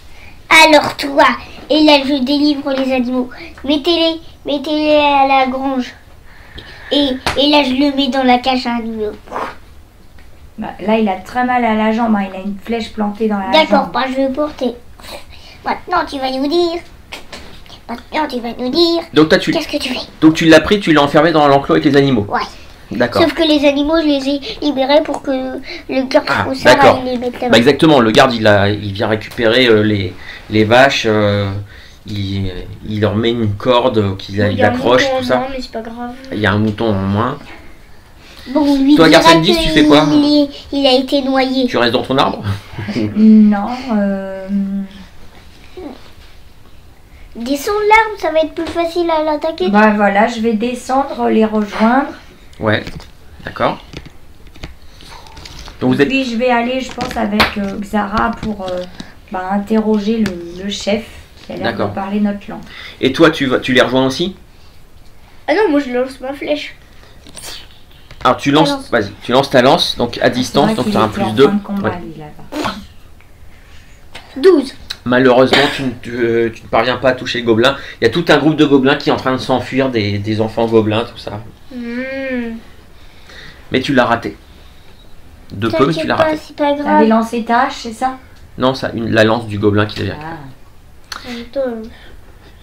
Alors toi, et là je délivre les animaux. Mettez-les à la grange. Et là je le mets dans la cage à animaux. Bah, là, il a très mal à la jambe, hein. Il a une flèche plantée dans la D'accord, jambe. bah je vais porter. Maintenant tu vas nous dire. Maintenant tu vas nous dire. Donc, toi, tu Qu'est-ce que tu fais? donc tu l'as pris, tu l'as enfermé dans l'enclos avec les animaux. Ouais. D'accord. Sauf que les animaux, je les ai libérés pour que le garde-froussard d'accord. aille les mettre là-bas. Bah exactement, le garde il vient récupérer les vaches, il leur met une corde il accroche, tout ça. Non, mais c'est pas grave. Il y a un mouton en moins. Bon, on lui Toi, dira Garcin 10, tu fais quoi? il a été noyé. Tu restes dans ton arbre? Non, Descends l'arbre, ça va être plus facile à l'attaquer. bah voilà, je vais descendre, les rejoindre. Ouais, d'accord. Donc vous êtes... Puis je vais aller, je pense, avec Xara pour interroger le chef qui a l'air de D'accord. parler notre langue. Et toi, tu les rejoins aussi? Ah non, moi je lance ma flèche. Alors tu Ta lances, lance. vas-y, tu lances ta lance, donc à distance, donc tu as un plus 2. 12. Malheureusement, tu ne parviens pas à toucher le gobelin. Il y a tout un groupe de gobelins qui est en train de s'enfuir, des enfants gobelins, tout ça. Mais tu l'as raté. De peu, mais tu T'inquiète l'as pas, raté. c'est pas T'avais grave. lancé ta hache, c'est ça? Non, ça, la lance du gobelin qui devient. Ah.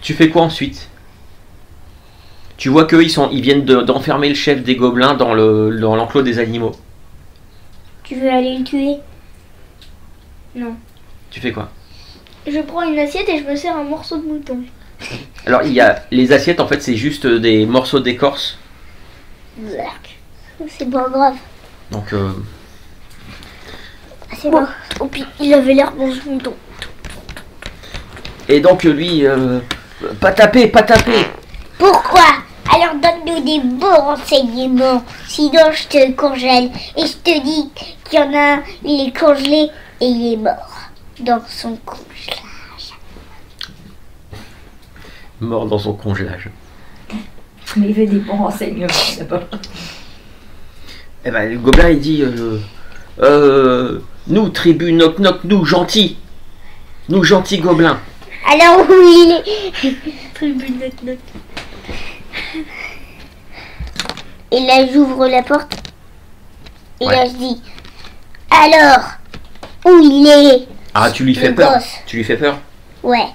Tu fais quoi ensuite? Tu vois qu'eux, ils viennent d'enfermer le chef des gobelins dans l'enclos des animaux. Tu veux aller le tuer? Non. Tu fais quoi? Je prends une assiette et je me sers un morceau de mouton. Alors, il y a les assiettes, en fait, c'est juste des morceaux d'écorce. C'est pas grave. Donc, C'est bon. Oh, puis il avait l'air bon ce mouton. et donc, lui, pas taper, pas taper. Pourquoi? Alors donne-nous des beaux renseignements. Sinon je te congèle. Et je te dis qu'il y en a un, il est congelé et il est mort. Dans son congelage. Mort dans son congelage. Mais il veut des bons renseignements d'abord. Eh ben, le gobelin, il dit nous, tribu Knock Knock, nous gentils gobelins. Alors où il est? Tribune note. Et là j'ouvre la porte. Et Ouais. là je dis alors où il est? Ah, tu lui fais Le peur. gosse. Tu lui fais peur. Ouais.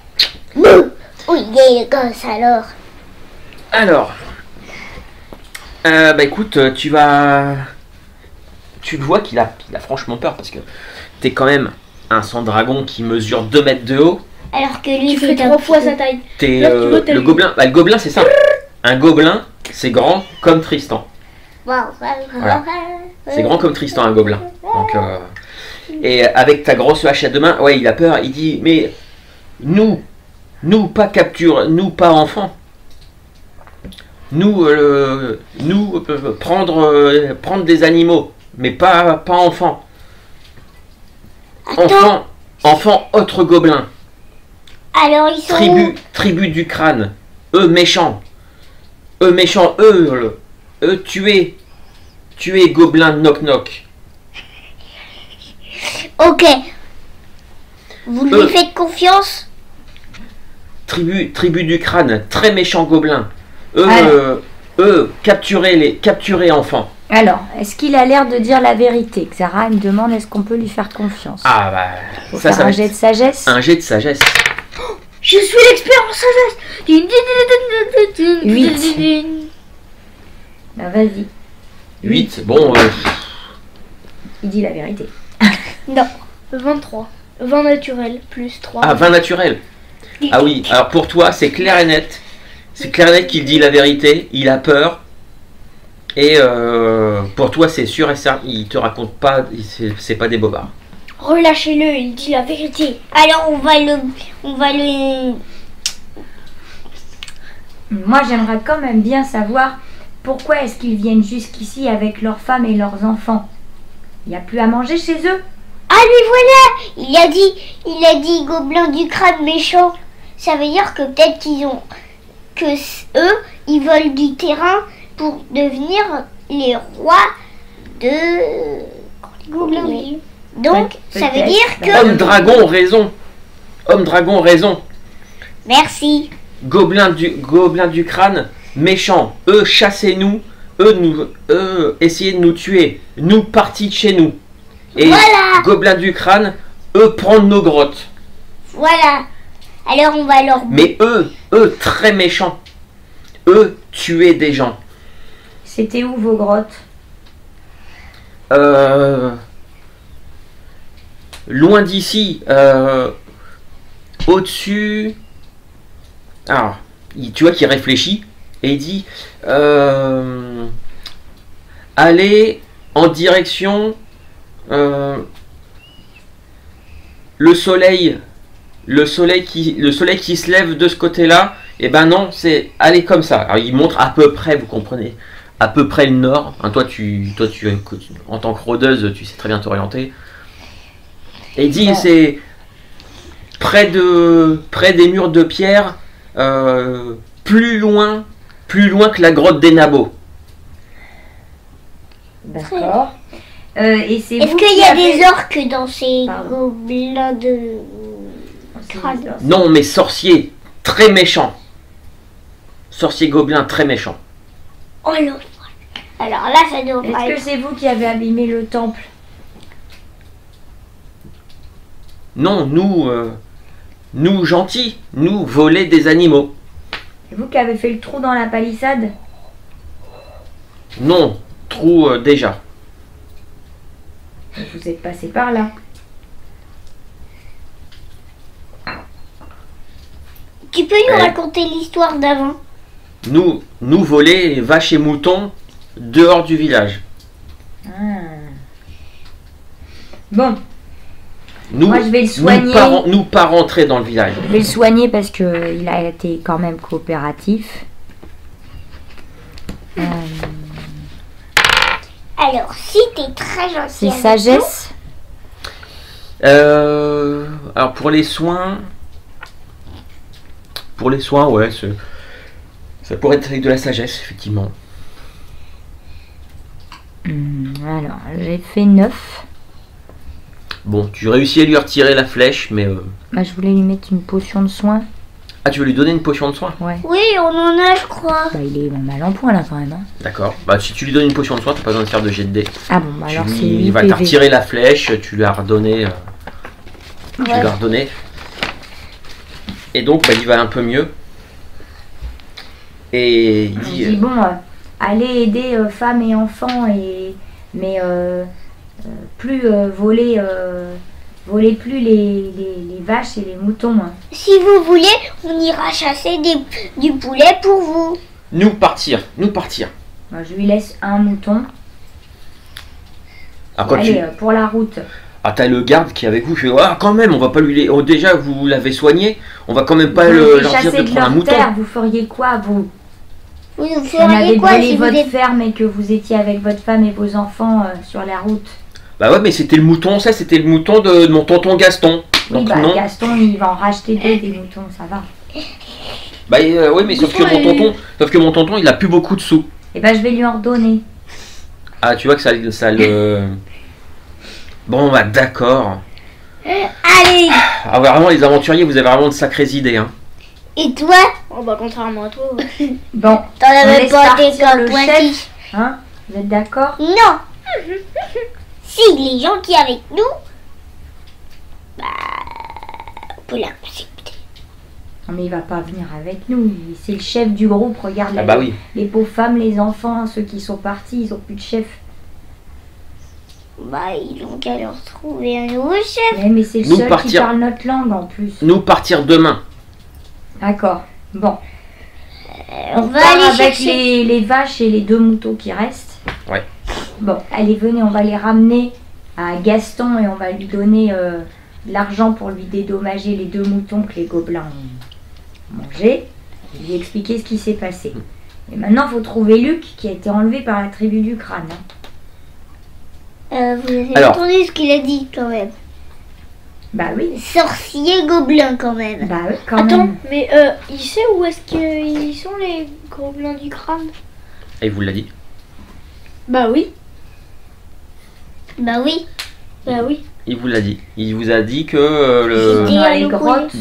Bouh. Où il est le gosse alors? Alors, bah écoute, tu le vois qu'il a franchement peur parce que t'es quand même un sang-dragon qui mesure 2 mètres de haut. Alors que lui Tu fais c'est un 3 fois petit- sa taille. T'es Là, tu vois, t'as le lui. gobelin. Bah, le gobelin, c'est ça. Un gobelin, c'est grand comme Tristan. Voilà. C'est grand comme Tristan, un gobelin. Donc, et avec ta grosse hache à deux mains, ouais, il a peur. Il dit, mais nous pas capture, nous pas enfants. Nous prendre des animaux, mais pas enfants. Attends. Enfants autres gobelins. Alors ils sont où? Tribu du crâne. Eux méchants, tuer gobelin Knock Knock. Ok. Vous lui faites confiance? Tribu du crâne, très méchant gobelin. Alors. Capturer enfants. Alors, est-ce qu'il a l'air de dire la vérité? Xara me demande est-ce qu'on peut lui faire confiance? Ah bah Faut ça faire va un être jet de sagesse. un jet de sagesse. Je suis l'expert en sagesse. 8. Bah, vas-y, 8. Bon, il dit la vérité. Non. 23. 20 naturel plus 3. ah, 20 naturel. Ah oui, alors pour toi, c'est clair et net. C'est clair et net qu'il dit la vérité, il a peur. Et pour toi, c'est sûr et certain, il te raconte pas, c'est pas des bobards. Relâchez-le, il dit la vérité. Alors on va le Moi, j'aimerais quand même bien savoir pourquoi est-ce qu'ils viennent jusqu'ici avec leurs femmes et leurs enfants. Il n'y a plus à manger chez eux? Ah lui voilà. Il a dit gobelin du crâne méchant. Ça veut dire que peut-être eux ils volent du terrain pour devenir les rois de Gobelin, oui. Donc ça veut Peut-être. dire que Homme dragon, raison. Homme dragon, raison. merci. Gobelin du crâne, méchant. Eux, chassez-nous. Eux, essayez de nous tuer. Nous, partis de chez nous. Et Voilà. Gobelins du crâne, eux, prendre nos grottes. Voilà. Alors on va leur... Mais eux, très méchants. Eux, tuer des gens. C'était où vos grottes? Loin d'ici, au-dessus. Alors, tu vois qu'il réfléchit et il dit allez en direction le soleil qui se lève de ce côté-là. Et ben non, c'est aller comme ça. Alors il montre à peu près, vous comprenez, à peu près le nord. Hein, toi, en tant que rôdeuse, tu sais très bien t'orienter. Et il dit Ouais. c'est près des murs de pierre, plus loin que la grotte des Nabots. D'accord. Et c'est Est-ce vous qu'il qui y a avez- des orques dans ces Pardon. gobelins de... C'est- crâne. Non, mais sorcier très méchant. Sorcier gobelin très méchant. Oh là. Alors là, ça doit pas Est-ce que être... c'est vous qui avez abîmé le temple? Non, nous gentils, nous voler des animaux. C'est vous qui avez fait le trou dans la palissade? Non, trou déjà. Vous êtes passé par là. Tu peux nous Ouais. raconter l'histoire d'avant? Nous voler les vaches et moutons dehors du village. Ah. Bon, Nous, Moi, je vais le soigner. Nous pas rentrer dans le village. je vais le soigner parce que il a été quand même coopératif. Alors, si t'es très gentil C'est avec sagesse. Alors pour les soins, ouais, ça pourrait être avec de la sagesse, effectivement. Alors, j'ai fait 9. Bon, tu réussis à lui retirer la flèche, mais Bah, je voulais lui mettre une potion de soin. ah, tu veux lui donner une potion de soin? Ouais. nous. Oui, on en a, je crois. Bah, il est mal en point là quand même. Hein. D'accord. Bah si tu lui donnes une potion de soin, t'as pas besoin de faire de jet de dés. Ah bon, bah, alors c'est Il 8 va te PV. retirer la flèche, tu lui as redonné. Tu lui Ouais. as redonné. Et donc, bah, il va un peu mieux. Et il On dit. dit bon, allez aider femmes et enfants, mais plus voler plus les vaches et les moutons. Hein. Si vous voulez, on ira chasser du poulet pour vous. Nous partir. Moi, je lui laisse un mouton. Alors, quand Allez, tu. pour la route. Ah, t'as le garde qui est avec vous, je fais ah, quand même, on va pas lui. Oh, déjà, vous l'avez soigné, on va quand même pas Vous leur les dire chassez de de prendre un leur mouton. terre, vous feriez quoi, vous? Vous nous Si on avait feriez quoi volé si vous votre êtes... ferme et que vous étiez avec votre femme et vos enfants sur la route. Bah ouais, mais c'était le mouton, ça, c'était le mouton de mon tonton Gaston. Oui, Donc bah, non. Gaston, il va en racheter 2 des moutons, ça va. Bah oui, mais sauf que mon tonton, il a plus beaucoup de sous. Et ben, je vais lui en redonner. Ah, tu vois que ça le. Bon, bah d'accord. Allez. Ah, ouais, vraiment, les aventuriers, vous avez vraiment de sacrées idées, hein. Et toi, Oh bah contrairement à toi. Ouais. Bon, t'en on avais laisse pas des partir cordes le pointues? chef. Hein? Vous êtes d'accord? Non. Si il est gentil avec nous, bah, on peut l'accepter. Non, mais il va pas venir avec nous. C'est le chef du groupe. Regarde Ah bah oui. les pauvres femmes, les enfants, ceux qui sont partis, ils ont plus de chef. Bah, ils ont qu'à leur trouver un nouveau chef. Ouais, mais c'est le Nous seul qui partir. parle notre langue en plus. Nous partir demain. D'accord. Bon. On On va part aller avec chercher. les vaches et les 2 moutons qui restent. Ouais. Bon, allez, venez, on va les ramener à Gaston et on va lui donner de l'argent pour lui dédommager les 2 moutons que les gobelins ont mangés. Et lui expliquer ce qui s'est passé. Et maintenant, il faut trouver Luc qui a été enlevé par la tribu du crâne. Hein. Vous avez Alors. entendu ce qu'il a dit quand même. Bah oui. Sorcier gobelin quand même. Bah oui, quand Attends, même. mais il sait où est-ce qu'ils sont les gobelins du crâne? Et il vous l'a dit. Bah oui. Bah oui. Bah oui. Il vous l'a dit. Il vous a dit que C'était Dans à les nous grottes.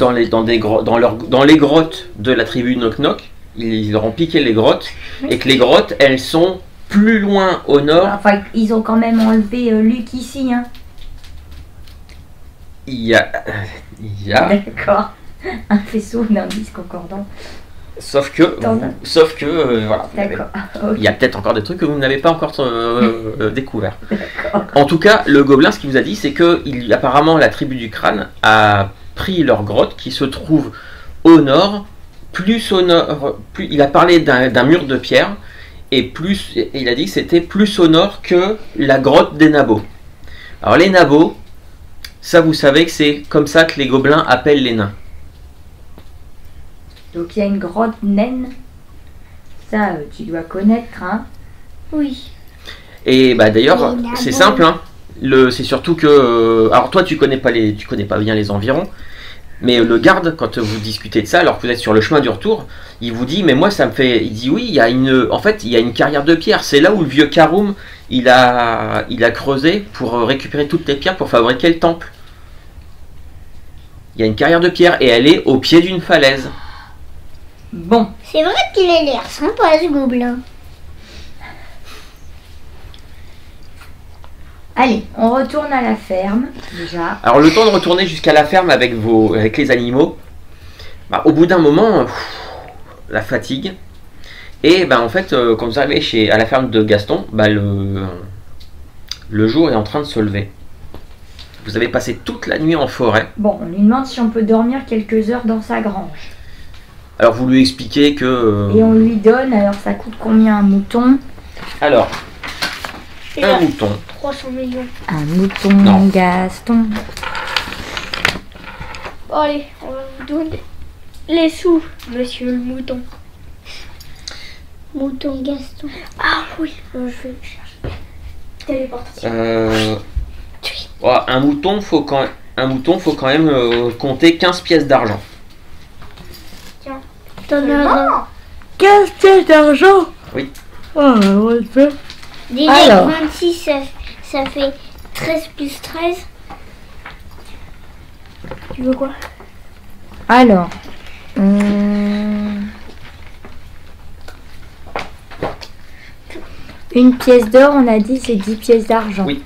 dans les grottes de la tribu Knock Knock, ils leur ont piqué les grottes et que les grottes, elles sont plus loin au nord. Enfin, ils ont quand même enlevé Luc ici. Hein. il y a... D'accord. Un faisceau d'indices concordants. Sauf que, voilà, D'accord. il y a peut-être encore des trucs que vous n'avez pas encore découvert. D'accord. En tout cas, le gobelin, ce qu'il vous a dit, c'est que apparemment la tribu du crâne a pris leur grotte qui se trouve au nord, il a parlé d'un mur de pierre, et il a dit que c'était plus au nord que la grotte des nabots. Alors les nabots, ça vous savez que c'est comme ça que les gobelins appellent les nains. Donc il y a une grotte naine. Ça, tu dois connaître, hein. Oui. Et bah d'ailleurs, Les nabots. c'est simple, hein. C'est surtout que... alors toi, tu connais pas bien les environs, mais le garde, quand vous discutez de ça, alors que vous êtes sur le chemin du retour, il vous dit, mais moi ça me fait... Il dit, oui, il y a une carrière de pierre. C'est là où le vieux Karoum, il a creusé pour récupérer toutes les pierres pour fabriquer le temple. Il y a une carrière de pierre et elle est au pied d'une falaise. Bon, C'est vrai qu'il a l'air sympa ce gobelin. allez, on retourne à la ferme, déjà. Alors le temps de retourner jusqu'à la ferme avec les animaux, bah, au bout d'un moment, la fatigue. Et bah, en fait, quand vous arrivez à la ferme de Gaston, bah, le jour est en train de se lever. Vous avez passé toute la nuit en forêt. Bon, on lui demande si on peut dormir quelques heures dans sa grange. Alors vous lui expliquez que... Et on lui donne, alors ça coûte combien un mouton? Alors, Et un là, mouton. 300 millions. Un mouton, Non. Gaston. Bon, allez, on va vous donner les sous, monsieur le mouton. Mouton Gaston. Ah oui, je vais chercher. Téléportation. Un mouton, faut quand même compter 15 pièces d'argent. T'en as 15 pièces d'argent? Oui. Oh, on va le faire. déjà Alors. 26, ça fait 13 plus 13. Tu veux quoi? Alors, une pièce d'or, on a dit, c'est 10 pièces d'argent. Oui.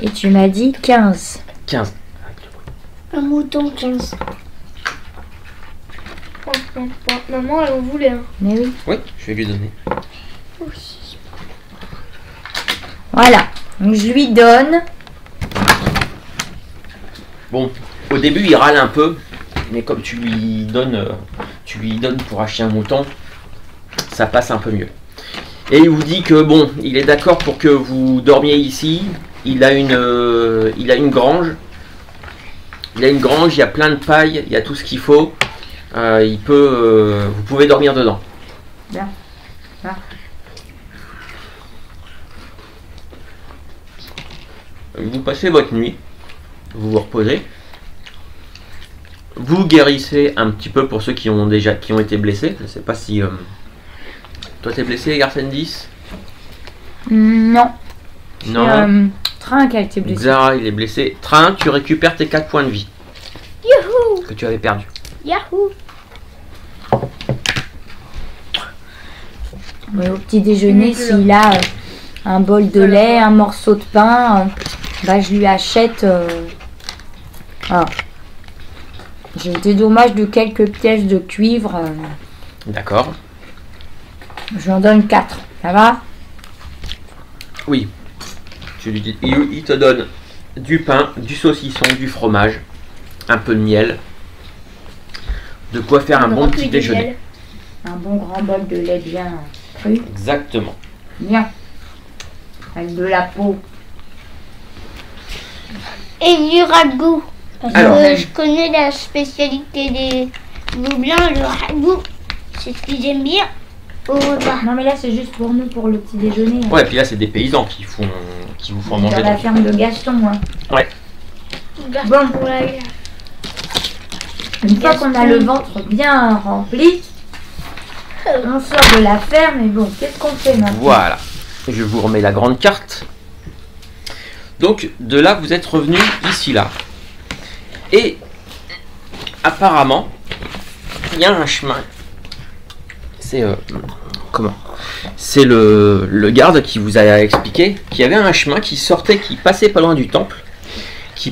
Et tu m'as dit 15. 15. Un mouton 15. Maman, elle en voulait un. Mais oui. Oui, je vais lui donner. Voilà. Donc je lui donne. Bon, au début il râle un peu, mais comme tu lui donnes pour acheter un mouton, ça passe un peu mieux. Et il vous dit que bon, il est d'accord pour que vous dormiez ici. Il a une grange. Il a une grange, il y a plein de paille, il y a tout ce qu'il faut. Vous pouvez dormir dedans. Bien. Ah. Vous passez votre nuit, vous vous reposez. Vous guérissez un petit peu pour ceux qui ont été blessés. Je ne sais pas si... Toi t'es blessé, Arsène 10? Non. Non. Train qui a été blessé. Zara, il est blessé. Train, tu récupères tes 4 points de vie Youhou! que tu avais perdus. Yahoo! Ouais, au petit déjeuner, Mais s'il a un bol de lait, un morceau de pain, bah, je lui achète. Voilà. J'ai des dommages de quelques pièces de cuivre. D'accord. Je lui en donne 4. Ça va? Oui. Il te donne du pain, du saucisson, du fromage, un peu de miel. De quoi faire un bon petit déjeuner. Un bon grand bol de lait bien cru. Exactement. Bien. Avec de la peau. Et du ragoût. Parce Alors. que je connais la spécialité des gobelins, le ragoût. C'est ce qu'ils aiment bien au repas. Non mais là c'est juste pour nous pour le petit déjeuner. Ouais, et puis là c'est des paysans qui vous font manger. Dans la dans- ferme de Gaston. Hein. Ouais. Bon, pour la guerre. Une fois qu'on a le ventre bien rempli, on sort de la ferme et bon, qu'est-ce qu'on fait maintenant? Voilà. Je vous remets la grande carte. Donc de là vous êtes revenu ici là. Et apparemment il y a un chemin. C'est comment? c'est le garde qui vous a expliqué qu'il y avait un chemin qui sortait, qui passait pas loin du temple,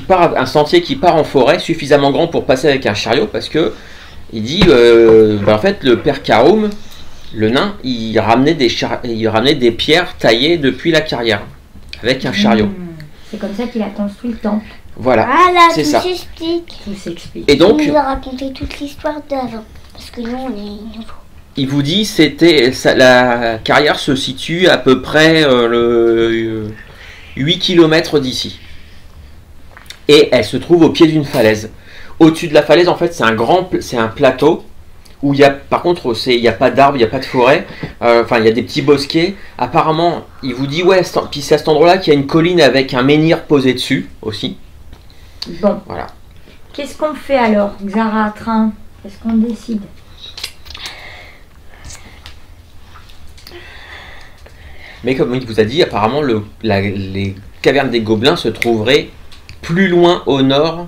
un sentier qui part en forêt suffisamment grand pour passer avec un chariot, parce que il dit en fait le père Karoum, le nain, il ramenait des pierres taillées depuis la carrière avec un chariot. C'est comme ça qu'il a construit le temple. Voilà, c'est tout ça. s'explique. Tout s'explique. Et donc, Il nous a raconté toute l'histoire d'avant. Parce que nous, on est nouveaux. il vous dit la carrière se situe à peu près 8 km d'ici. Et elle se trouve au pied d'une falaise. Au-dessus de la falaise, en fait, c'est un plateau où il y a, par contre, il n'y a pas d'arbres, il n'y a pas de forêt. Enfin, il y a des petits bosquets. Apparemment, il vous dit, ouais, puis c'est à cet endroit-là qu'il y a une colline avec un menhir posé dessus aussi. Bon. Voilà. Qu'est-ce qu'on fait alors, Xara, Train? Qu'est-ce qu'on décide? Mais comme il vous a dit, apparemment, les cavernes des Gobelins se trouveraient plus loin au nord,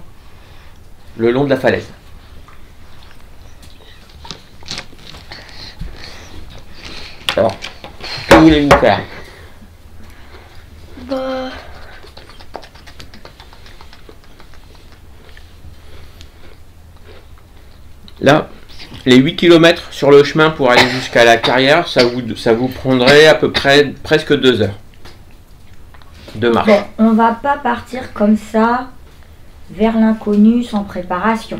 le long de la falaise. Alors, que voulez-vous faire? Bah, Là, les 8 km sur le chemin pour aller jusqu'à la carrière, ça vous prendrait à peu près presque 2 heures de marche. Bon, on va pas partir comme ça vers l'inconnu sans préparation.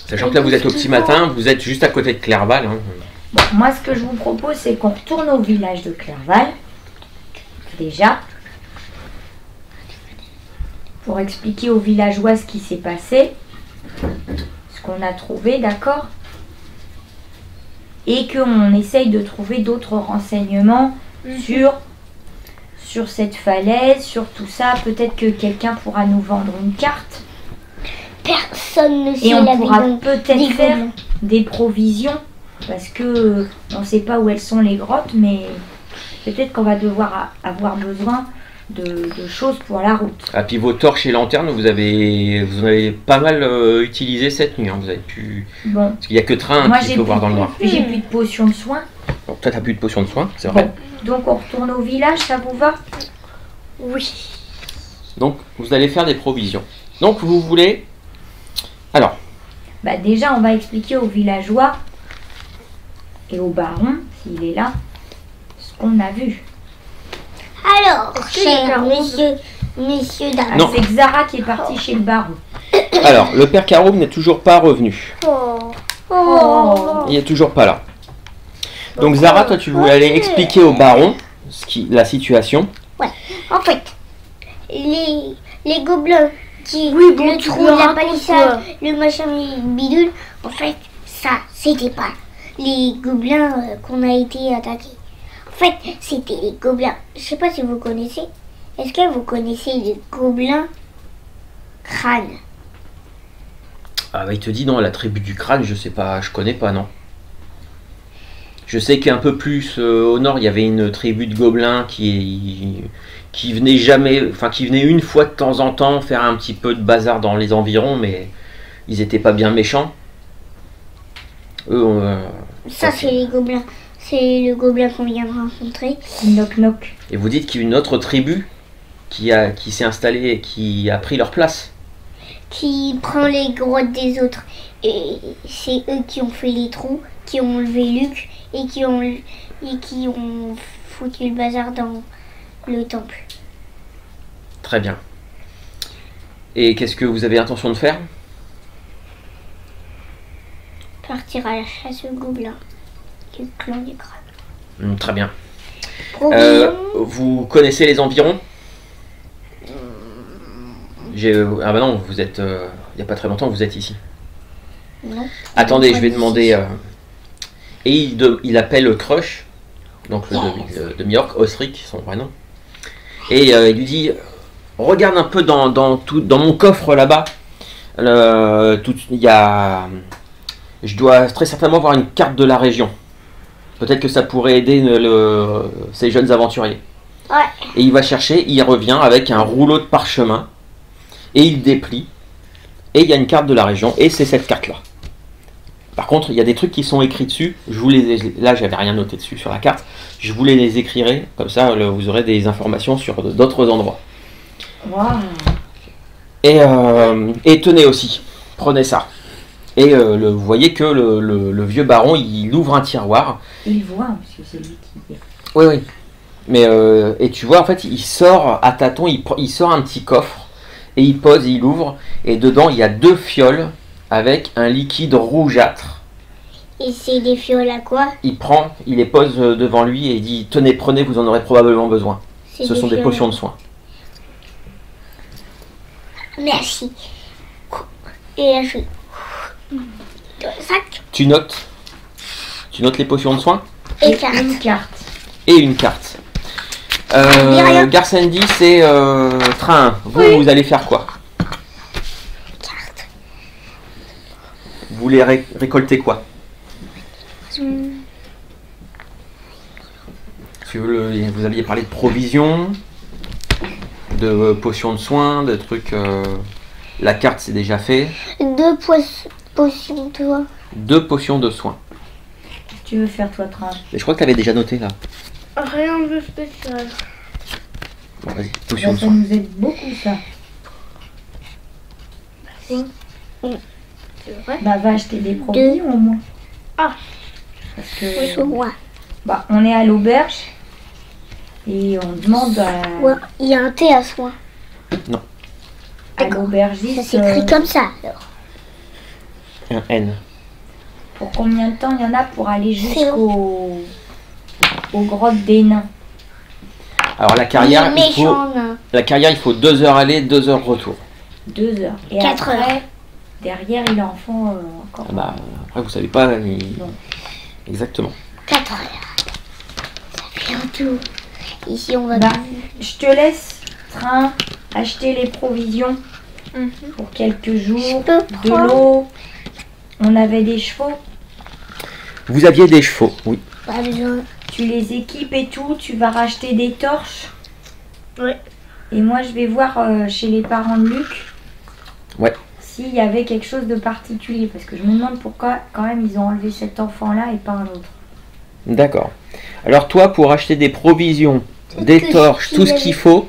Sachant que là, vous êtes au petit matin, vous êtes juste à côté de Clerval. Hein. Bon, moi, ce que je vous propose, c'est qu'on retourne au village de Clerval, déjà, pour expliquer aux villageois ce qui s'est passé, ce qu'on a trouvé, d'accord? Et qu'on essaye de trouver d'autres renseignements sur cette falaise, sur tout ça. Peut-être que quelqu'un pourra nous vendre une carte. Personne ne sait Et on la pourra vie peut-être faire des provisions, parce que on ne sait pas où elles sont les grottes, mais peut-être qu'on va devoir avoir besoin de choses pour la route. Ah, puis vos torches et lanternes, vous en avez pas mal utilisé cette nuit. Hein. Vous avez pu... Bon, Parce qu'il n'y a que Train moi qui peut voir dans le noir. j'ai plus de potions de soins. Bon, toi, t'as plus de potions de soins, c'est vrai. Bon, donc on retourne au village, ça vous va? oui. Donc, vous allez faire des provisions. Donc, vous voulez... Alors, Bah déjà, on va expliquer aux villageois et au baron, s'il est là, ce qu'on a vu. Alors, Est-ce que chers les messieurs, dames. Non. C'est Xara qui est parti chez le baron. alors, le père Karoum n'est toujours pas revenu. Oh. Il est toujours pas là. Donc, Zara, toi, tu voulais aller expliquer au baron la situation. En fait, les gobelins qui Oui, bon, le tu trou me de la racontes, palissade, le machin bidule, en fait, ça, c'était pas les gobelins qu'on a été attaqués. En fait, c'était les gobelins. Je sais pas si vous connaissez. Est-ce que vous connaissez les gobelins crânes? Ah bah il te dit non, la tribu du crâne, je sais pas, je connais pas, non. Je sais qu'un peu plus au nord, il y avait une tribu de gobelins qui venait qui venait une fois de temps en temps faire un petit peu de bazar dans les environs, mais ils étaient pas bien méchants. Eux, Ça, c'est les gobelins. C'est le gobelin qu'on vient de rencontrer. Knock knock. et vous dites qu'il y a une autre tribu qui s'est installée et qui a pris leur place. Qui prend les grottes des autres. Et c'est eux qui ont fait les trous, qui ont enlevé Luc et qui ont foutu le bazar dans le temple. Très bien. Et qu'est-ce que vous avez intention de faire? Partir à la chasse aux gobelins du clan du crâne. Très bien. Provisions. Vous connaissez les environs? Ah bah non, vous êtes... il n'y a pas très longtemps, vous êtes ici. Non. Attendez, je vais demander... Et il appelle Crush, donc le de New York, Osric, son vrai nom. Et il lui dit, regarde un peu dans mon coffre là-bas. Je dois très certainement avoir une carte de la région. Peut-être que ça pourrait aider ces jeunes aventuriers. Ouais. Et il va chercher, il revient avec un rouleau de parchemin. Et il déplie. Et il y a une carte de la région. Et c'est cette carte-là. Par contre, il y a des trucs qui sont écrits dessus. Là, j'avais rien noté dessus sur la carte. Je vous les écrirai. Comme ça, vous aurez des informations sur d'autres endroits. Waouh. Et tenez aussi. Prenez ça. Et vous voyez que le vieux baron, il ouvre un tiroir. Il voit, parce que c'est lui qui... Oui, oui. Mais, et tu vois, en fait, il sort à tâtons, il sort un petit coffre. Et il pose, il ouvre. Et dedans, il y a 2 fioles avec un liquide rougeâtre. Et c'est des fioles à quoi? Il les pose devant lui et il dit, tenez, prenez, vous en aurez probablement besoin. Ce sont des fioles. potions de soin. Merci. Et là, je fais... dans le sac. Tu notes les potions de soin Et carte. Une carte. et une carte. rien. Garcendi, c'est train. Vous, Oui. vous allez faire quoi? Carte. Vous voulez récolter quoi? Vous aviez parlé de provisions, de potions de soins, de trucs. La carte, c'est déjà fait. 2 potions, toi. 2 potions de soins. Tu veux faire toi, train? Mais je crois que tu avais déjà noté là. Rien de spécial. Bon, vas-y, potions de Ça soins. nous aide beaucoup, ça. C'est vrai. Bah, va acheter des provisions au moins. Ah. Parce que Pour moi. bah, on est à l'auberge et on demande Ouais, il y a un T à soin. à Ça l'aubergiste s'écrit comme ça, alors. Un N. pour combien de temps il y en a pour aller C'est jusqu'aux grottes des nains. Alors la carrière, Les méchants nains. la carrière, il faut 2 heures aller, 2 heures retour. 2 heures. Et 4 après, heures. derrière, il en faut encore. Ah bah, après, vous savez pas. Non. Exactement. 4 heures. Ça fait un tour. Ici, on va... Bah, je te laisse, train, acheter les provisions Mhm. pour quelques jours, peux de prendre. l'eau. On avait des chevaux, Vous aviez des chevaux, oui. Pas besoin. tu les équipes et tout, tu vas racheter des torches. Ouais. Et moi, je vais voir chez les parents de Luc Ouais. s'il y avait quelque chose de particulier. Parce que je me demande pourquoi, quand même, ils ont enlevé cet enfant-là et pas un autre. D'accord. Alors toi, pour acheter des provisions, des que torches, ce tout qu'il ce qu'il avait. faut,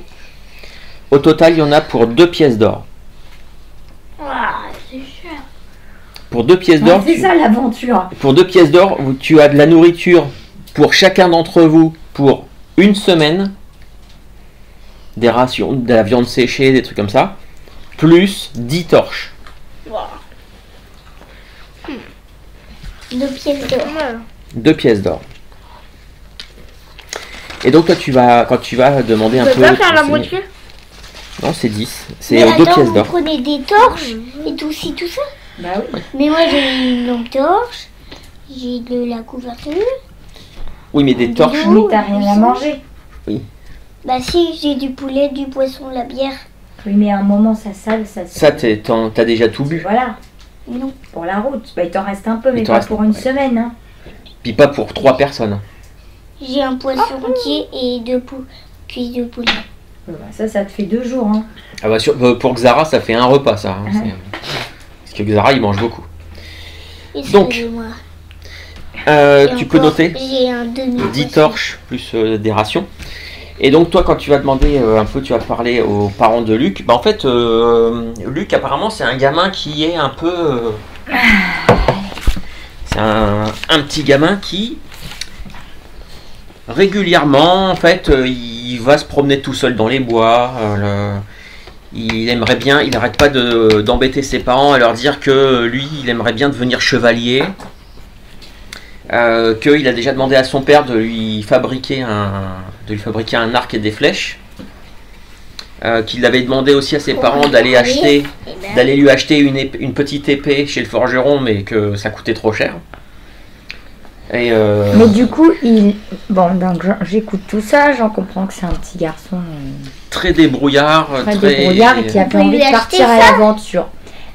au total, il y en a pour 2 pièces d'or. Ah, c'est cher. Pour 2 pièces d'or, C'est ça l'aventure. pour 2 pièces d'or, tu as de la nourriture pour chacun d'entre vous pour une semaine, des rations, de la viande séchée, des trucs comme ça, plus 10 torches. Wow. 2 pièces d'or. Ouais. 2 pièces d'or. Et donc toi, quand tu vas demander On un peut peu... pas faire la c'est- moitié? Non, c'est 10. Mais C'est 2 attends, pièces vous d'or. prenez des torches et tout ci, tout ça. Bah oui. Mais moi, j'ai une lampe torche. J'ai de la couverture. Oui, mais des torches... Mais t'as rien à manger. Bah si, j'ai du poulet, du poisson, de la bière. Oui, mais à un moment, ça sale, ça se... Ça, t'as déjà tout bu. Voilà, Non. pour la route. Bah, il t'en reste un peu, mais Il t'en pas reste- pour une ouais. semaine. Hein. Puis pas pour 3 personnes. J'ai un poisson entier et 2 cuisses de poulet. Bah, ça te fait 2 jours. Hein. Ah bah pour Xara, ça fait un repas, ça. Hein, Ouais. Parce que Xara, il mange beaucoup. Donc, Excusez-moi. Et tu peux encore, noter J'ai un demi 10 torches plus des rations. Et donc toi, quand tu vas demander un peu, tu vas parler aux parents de Luc. Bah en fait, Luc apparemment c'est un gamin qui est un peu... c'est un petit gamin qui régulièrement, en fait, il va se promener tout seul dans les bois. Il aimerait bien, il n'arrête pas d'embêter ses parents à leur dire que lui, il aimerait bien devenir chevalier. Qu'il a déjà demandé à son père de lui fabriquer un arc et des flèches. Qu'il avait demandé aussi à ses parents d'aller lui acheter une petite épée chez le forgeron, mais que ça coûtait trop cher. Et Mais du coup, bon, donc j'écoute tout ça, j'en comprends que c'est un petit garçon très débrouillard, très débrouillard et qui a On peut pas envie lui de acheter partir à ça l'aventure.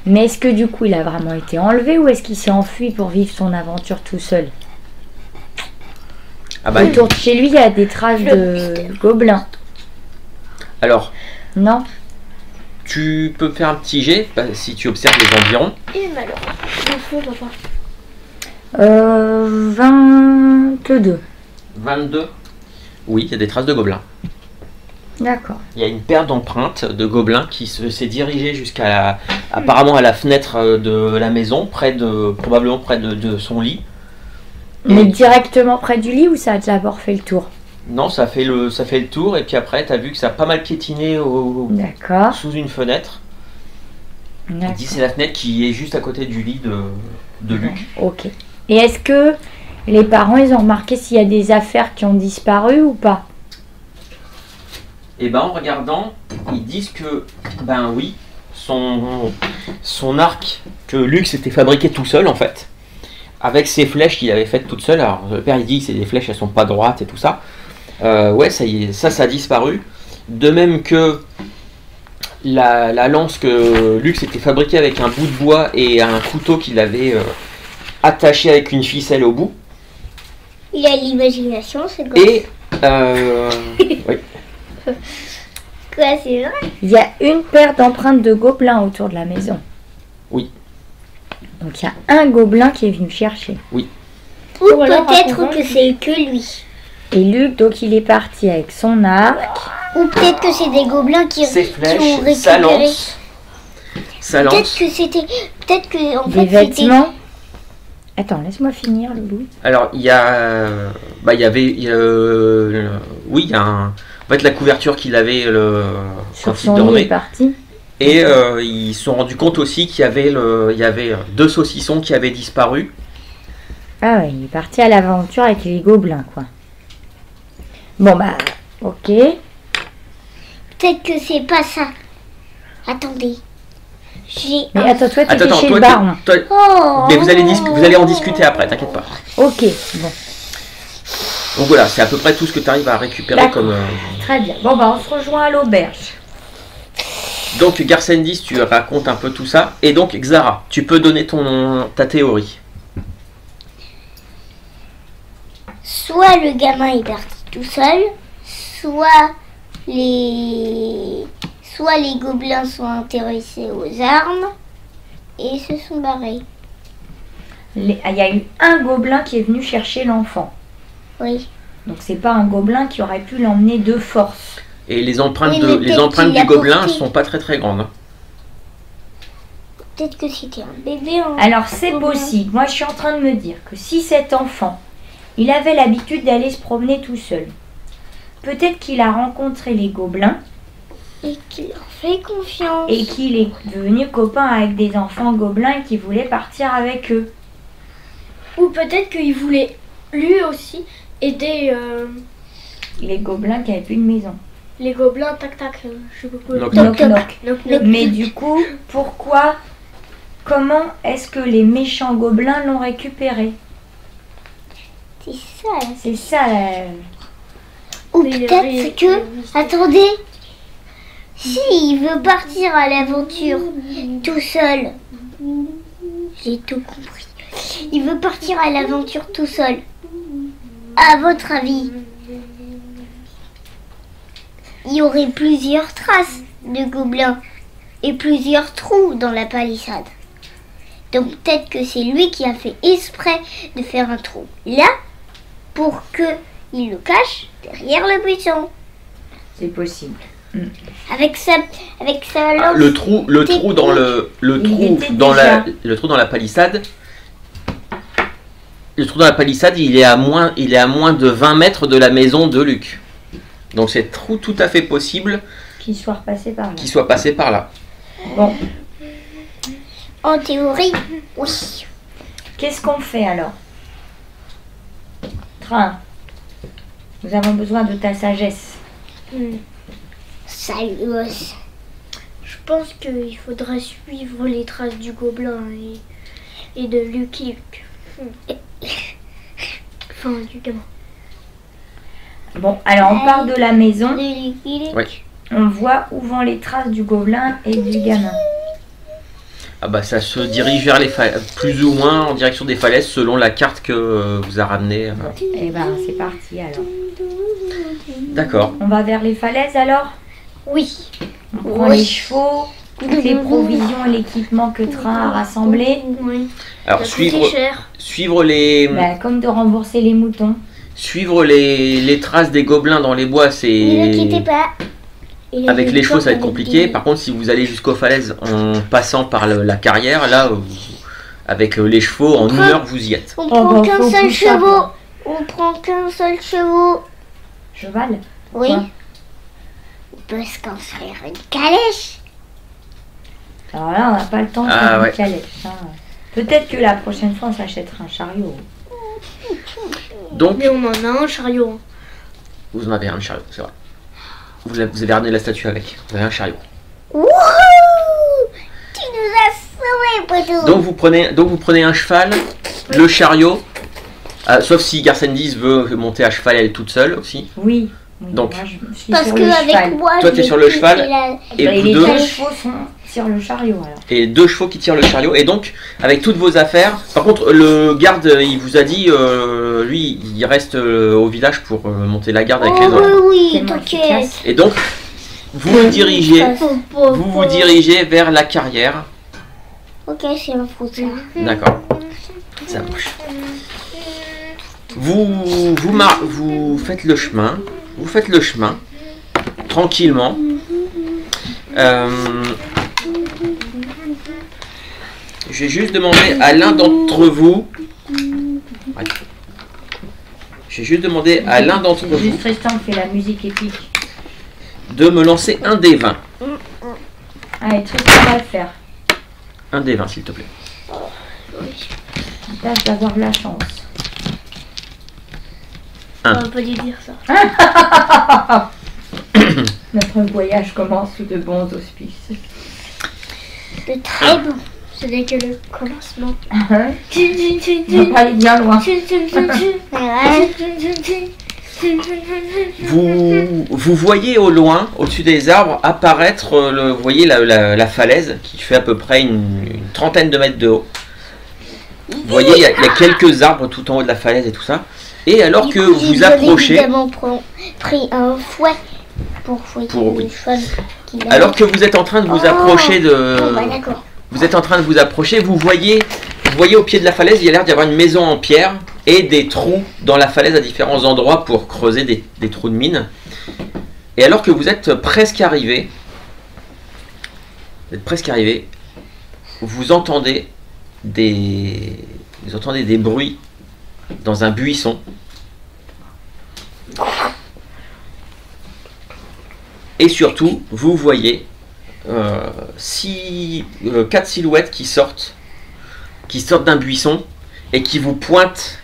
Mais est-ce que du coup, il a vraiment été enlevé ou est-ce qu'il s'est enfui pour vivre son aventure tout seul? ah bah, Autour de chez lui, il y a des traces de gobelins. alors, Non? tu peux faire un petit jet si tu observes les environs. Et malheureusement. Je fais, papa. 22. 22. Oui, il y a des traces de gobelins. D'accord. Il y a une paire d'empreintes de gobelins qui s'est dirigée jusqu'à apparemment à la fenêtre de la maison, probablement près de son lit. Mais directement près du lit ou ça a d'abord fait le tour? Non, ça fait le tour et puis après tu as vu que ça a pas mal piétiné D'accord. sous une fenêtre. Il D'accord. dit c'est la fenêtre qui est juste à côté du lit de Luc. Ok. Et est-ce que les parents, ils ont remarqué s'il y a des affaires qui ont disparu ou pas? Et ben en regardant, ils disent que ben oui, son arc que Luc s'était fabriqué tout seul en fait, avec ses flèches qu'il avait faites toutes seules. Alors le père il dit que c'est des flèches, elles sont pas droites et tout ça. Ouais, ça a disparu. De même que la lance que Luc s'était fabriquée avec un bout de bois et un couteau qu'il avait attaché avec une ficelle au bout. Il a l'imagination, c'est quoi? Et oui. Quoi, c'est vrai? Il y a une paire d'empreintes de gobelins autour de la maison. Oui. Donc il y a un gobelin qui est venu chercher. Ou Voilà, peut-être raconte. que c'est que lui. Et Luc, donc il est parti avec son arc. Ou peut-être que c'est des gobelins qui Ses ont flèches, sa récupéré. lance. Sa Peut-être lance. que c'était. Peut-être que en Des fait c'était. vêtements. Attends, laisse-moi finir, Loulou. Alors il y a, il y avait, oui, il y a en fait la couverture qu'il avait Sur quand il son lit, il est dormait. parti. Et ils se sont rendus compte aussi qu'il y avait deux saucissons qui avaient disparu. Ah ouais, il est parti à l'aventure avec les gobelins, quoi. Bon bah, ok. Peut-être que c'est pas ça. Attendez. J'ai. Mais attends, toi, t'étais Attends, chez toi, le baron. Oh. mais vous allez en discuter après, t'inquiète pas. Ok, bon, Donc voilà, c'est à peu près tout ce que tu arrives à récupérer D'accord. comme. très bien. Bon bah, on se rejoint à l'auberge. Donc Garsendis, tu racontes un peu tout ça. Et donc Xara, tu peux donner ta théorie. Soit le gamin est parti tout seul, soit les gobelins sont intéressés aux armes et se sont barrés. Il y a eu un gobelin qui est venu chercher l'enfant. Oui. Donc c'est pas un gobelin qui aurait pu l'emmener de force. Et les empreintes, Oui, mais peut-être qu'il du l'a gobelin porté. sont pas très très grandes. Hein. Peut-être que c'était un bébé. Alors c'est gobelin. possible. Moi je suis en train de me dire que si cet enfant, il avait l'habitude d'aller se promener tout seul, peut-être qu'il a rencontré les gobelins Et qu'il leur fait confiance. et qu'il est devenu copain avec des enfants gobelins qui voulaient partir avec eux. Ou peut-être qu'il voulait lui aussi aider Les gobelins qui n'avaient plus de maison. les gobelins, tac tac, je sais pas quoi. Knock, Knock, knock. knock. Knock, knock. Mais du coup, comment est-ce que les méchants gobelins l'ont récupéré? C'est ça. Là. C'est ça la... Ou Mais il est peut-être que. Attendez. Si il veut partir à l'aventure tout seul. J'ai tout compris. Il veut partir à l'aventure tout seul. À votre avis, il y aurait plusieurs traces de gobelins et plusieurs trous dans la palissade. Donc peut-être que c'est lui qui a fait exprès de faire un trou là pour que il le cache derrière le buisson. C'est possible. Avec sa Ah, lance. le trou dans Il était le trou dans la palissade. Le trou dans la palissade, il est à moins de 20 mètres de la maison de Luc. Donc c'est tout à fait possible Qu'il soit repassé par là. qu'il soit passé par là. Bon, En théorie, oui. qu'est-ce qu'on fait alors? Train. Nous avons besoin de ta sagesse. Salut, gosse. Je pense qu'il faudrait suivre les traces du gobelin et de Lucky Luke. Enfin, du gamin. Bon, alors on part de la maison. Ouais. On voit où vont les traces du gobelin et du gamin. Ah bah ça se dirige vers les plus ou moins en direction des falaises selon la carte que vous a ramenée. Eh ben, c'est parti alors. D'accord. On va vers les falaises alors? Oui. On prend Oui. les chevaux. toutes les provisions et l'équipement que Train a rassemblé. Oui. Alors Ça coûtait cher. suivre les Bah, comme de rembourser les moutons. les traces des gobelins dans les bois, Ne c'est quittez pas. Il a avec eu les le chevaux temps ça va être avec compliqué. des- Par contre, si vous allez jusqu'aux falaises en passant par la carrière, là avec les chevaux en une heure vous y êtes. On Oh, prend bah, qu'un faut seul plus chevaux. savoir. On prend qu'un seul chevaux. Cheval. Oui. Quoi On peut se construire une calèche. Alors là, on n'a pas le temps de Ah, faire ouais. une calèche. Hein. Peut-être que la prochaine fois, on s'achètera un chariot. Donc Mais on en a un chariot. hein. vous en avez un chariot, c'est vrai. Vous avez ramené la statue avec. Vous avez un chariot. Wouhou! Tu nous as sauvés, poteau. Donc vous prenez un cheval, le chariot, sauf si Garsendis veut monter à cheval elle toute seule aussi. Oui. Oui, Donc. moi, je suis Parce sur que le avec cheval. moi, Toi, je t'es vais sur le pousser cheval. la- Et vous les deux, deux chevaux sont sur le chariot alors. et 2 chevaux qui tirent le chariot. Et donc avec toutes vos affaires. Par contre le garde il vous a dit, lui il reste au village pour monter la garde avec les Oh autres. oui, oui, Tellement t'inquiète. efficace. Et donc vous vous dirigez, Oh, vous vous dirigez vers la carrière. Ok, c'est un fou ça. D'accord. Ça marche. Vous faites le chemin. Vous faites le chemin tranquillement. Je vais juste demander à l'un d'entre vous. Ouais. Je vais juste demander à l'un d'entre vous Juste Tristan fait la musique épique. de me lancer un des 20. Allez, Tristan va le faire. Un des 20 s'il te plaît. Tâche d'avoir de la chance. On va pas lui dire ça. Notre voyage commence sous de bons auspices. De très bon. Ce n'est que le commencement. On va pas aller bien loin. Vous voyez au loin, au-dessus des arbres, apparaître vous voyez la falaise qui fait à peu près une trentaine de mètres de haut. Vous voyez, il y a quelques arbres tout en haut de la falaise et tout ça. Et alors que vous approchez, évidemment pris un fouet pour fouetter Pour- le cheval qu'il a. alors que vous êtes en train de vous approcher Oh, bah d'accord. vous êtes en train de vous approcher, vous voyez au pied de la falaise, il y a l'air d'y avoir une maison en pierre et des trous dans la falaise à différents endroits pour creuser des trous de mine. Et alors que vous êtes presque arrivé, vous entendez des bruits dans un buisson. Et surtout, vous voyez 4 silhouettes qui sortent d'un buisson et qui vous pointent,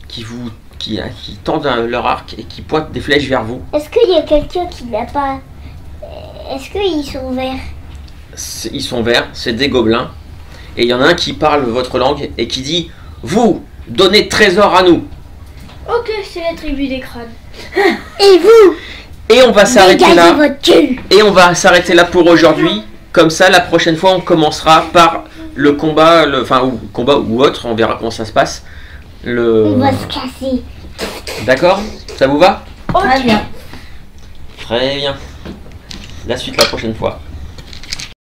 qui tendent leur arc et qui pointent des flèches vers vous. Est-ce qu'il y a quelqu'un qui n'a pas. Est-ce qu'ils sont verts? Ils sont verts, c'est des gobelins. Et il y en a un qui parle votre langue et qui dit « Vous, donnez trésor à nous !» Ok, c'est la tribu des crânes. Et vous? Et on va s'arrêter Dégagez là. votre cul. Et on va s'arrêter là pour aujourd'hui. Comme ça, la prochaine fois, on commencera par le combat, combat ou autre. On verra comment ça se passe. On va se casser. D'accord? Ça vous va? Très bien. Très bien. La suite la prochaine fois.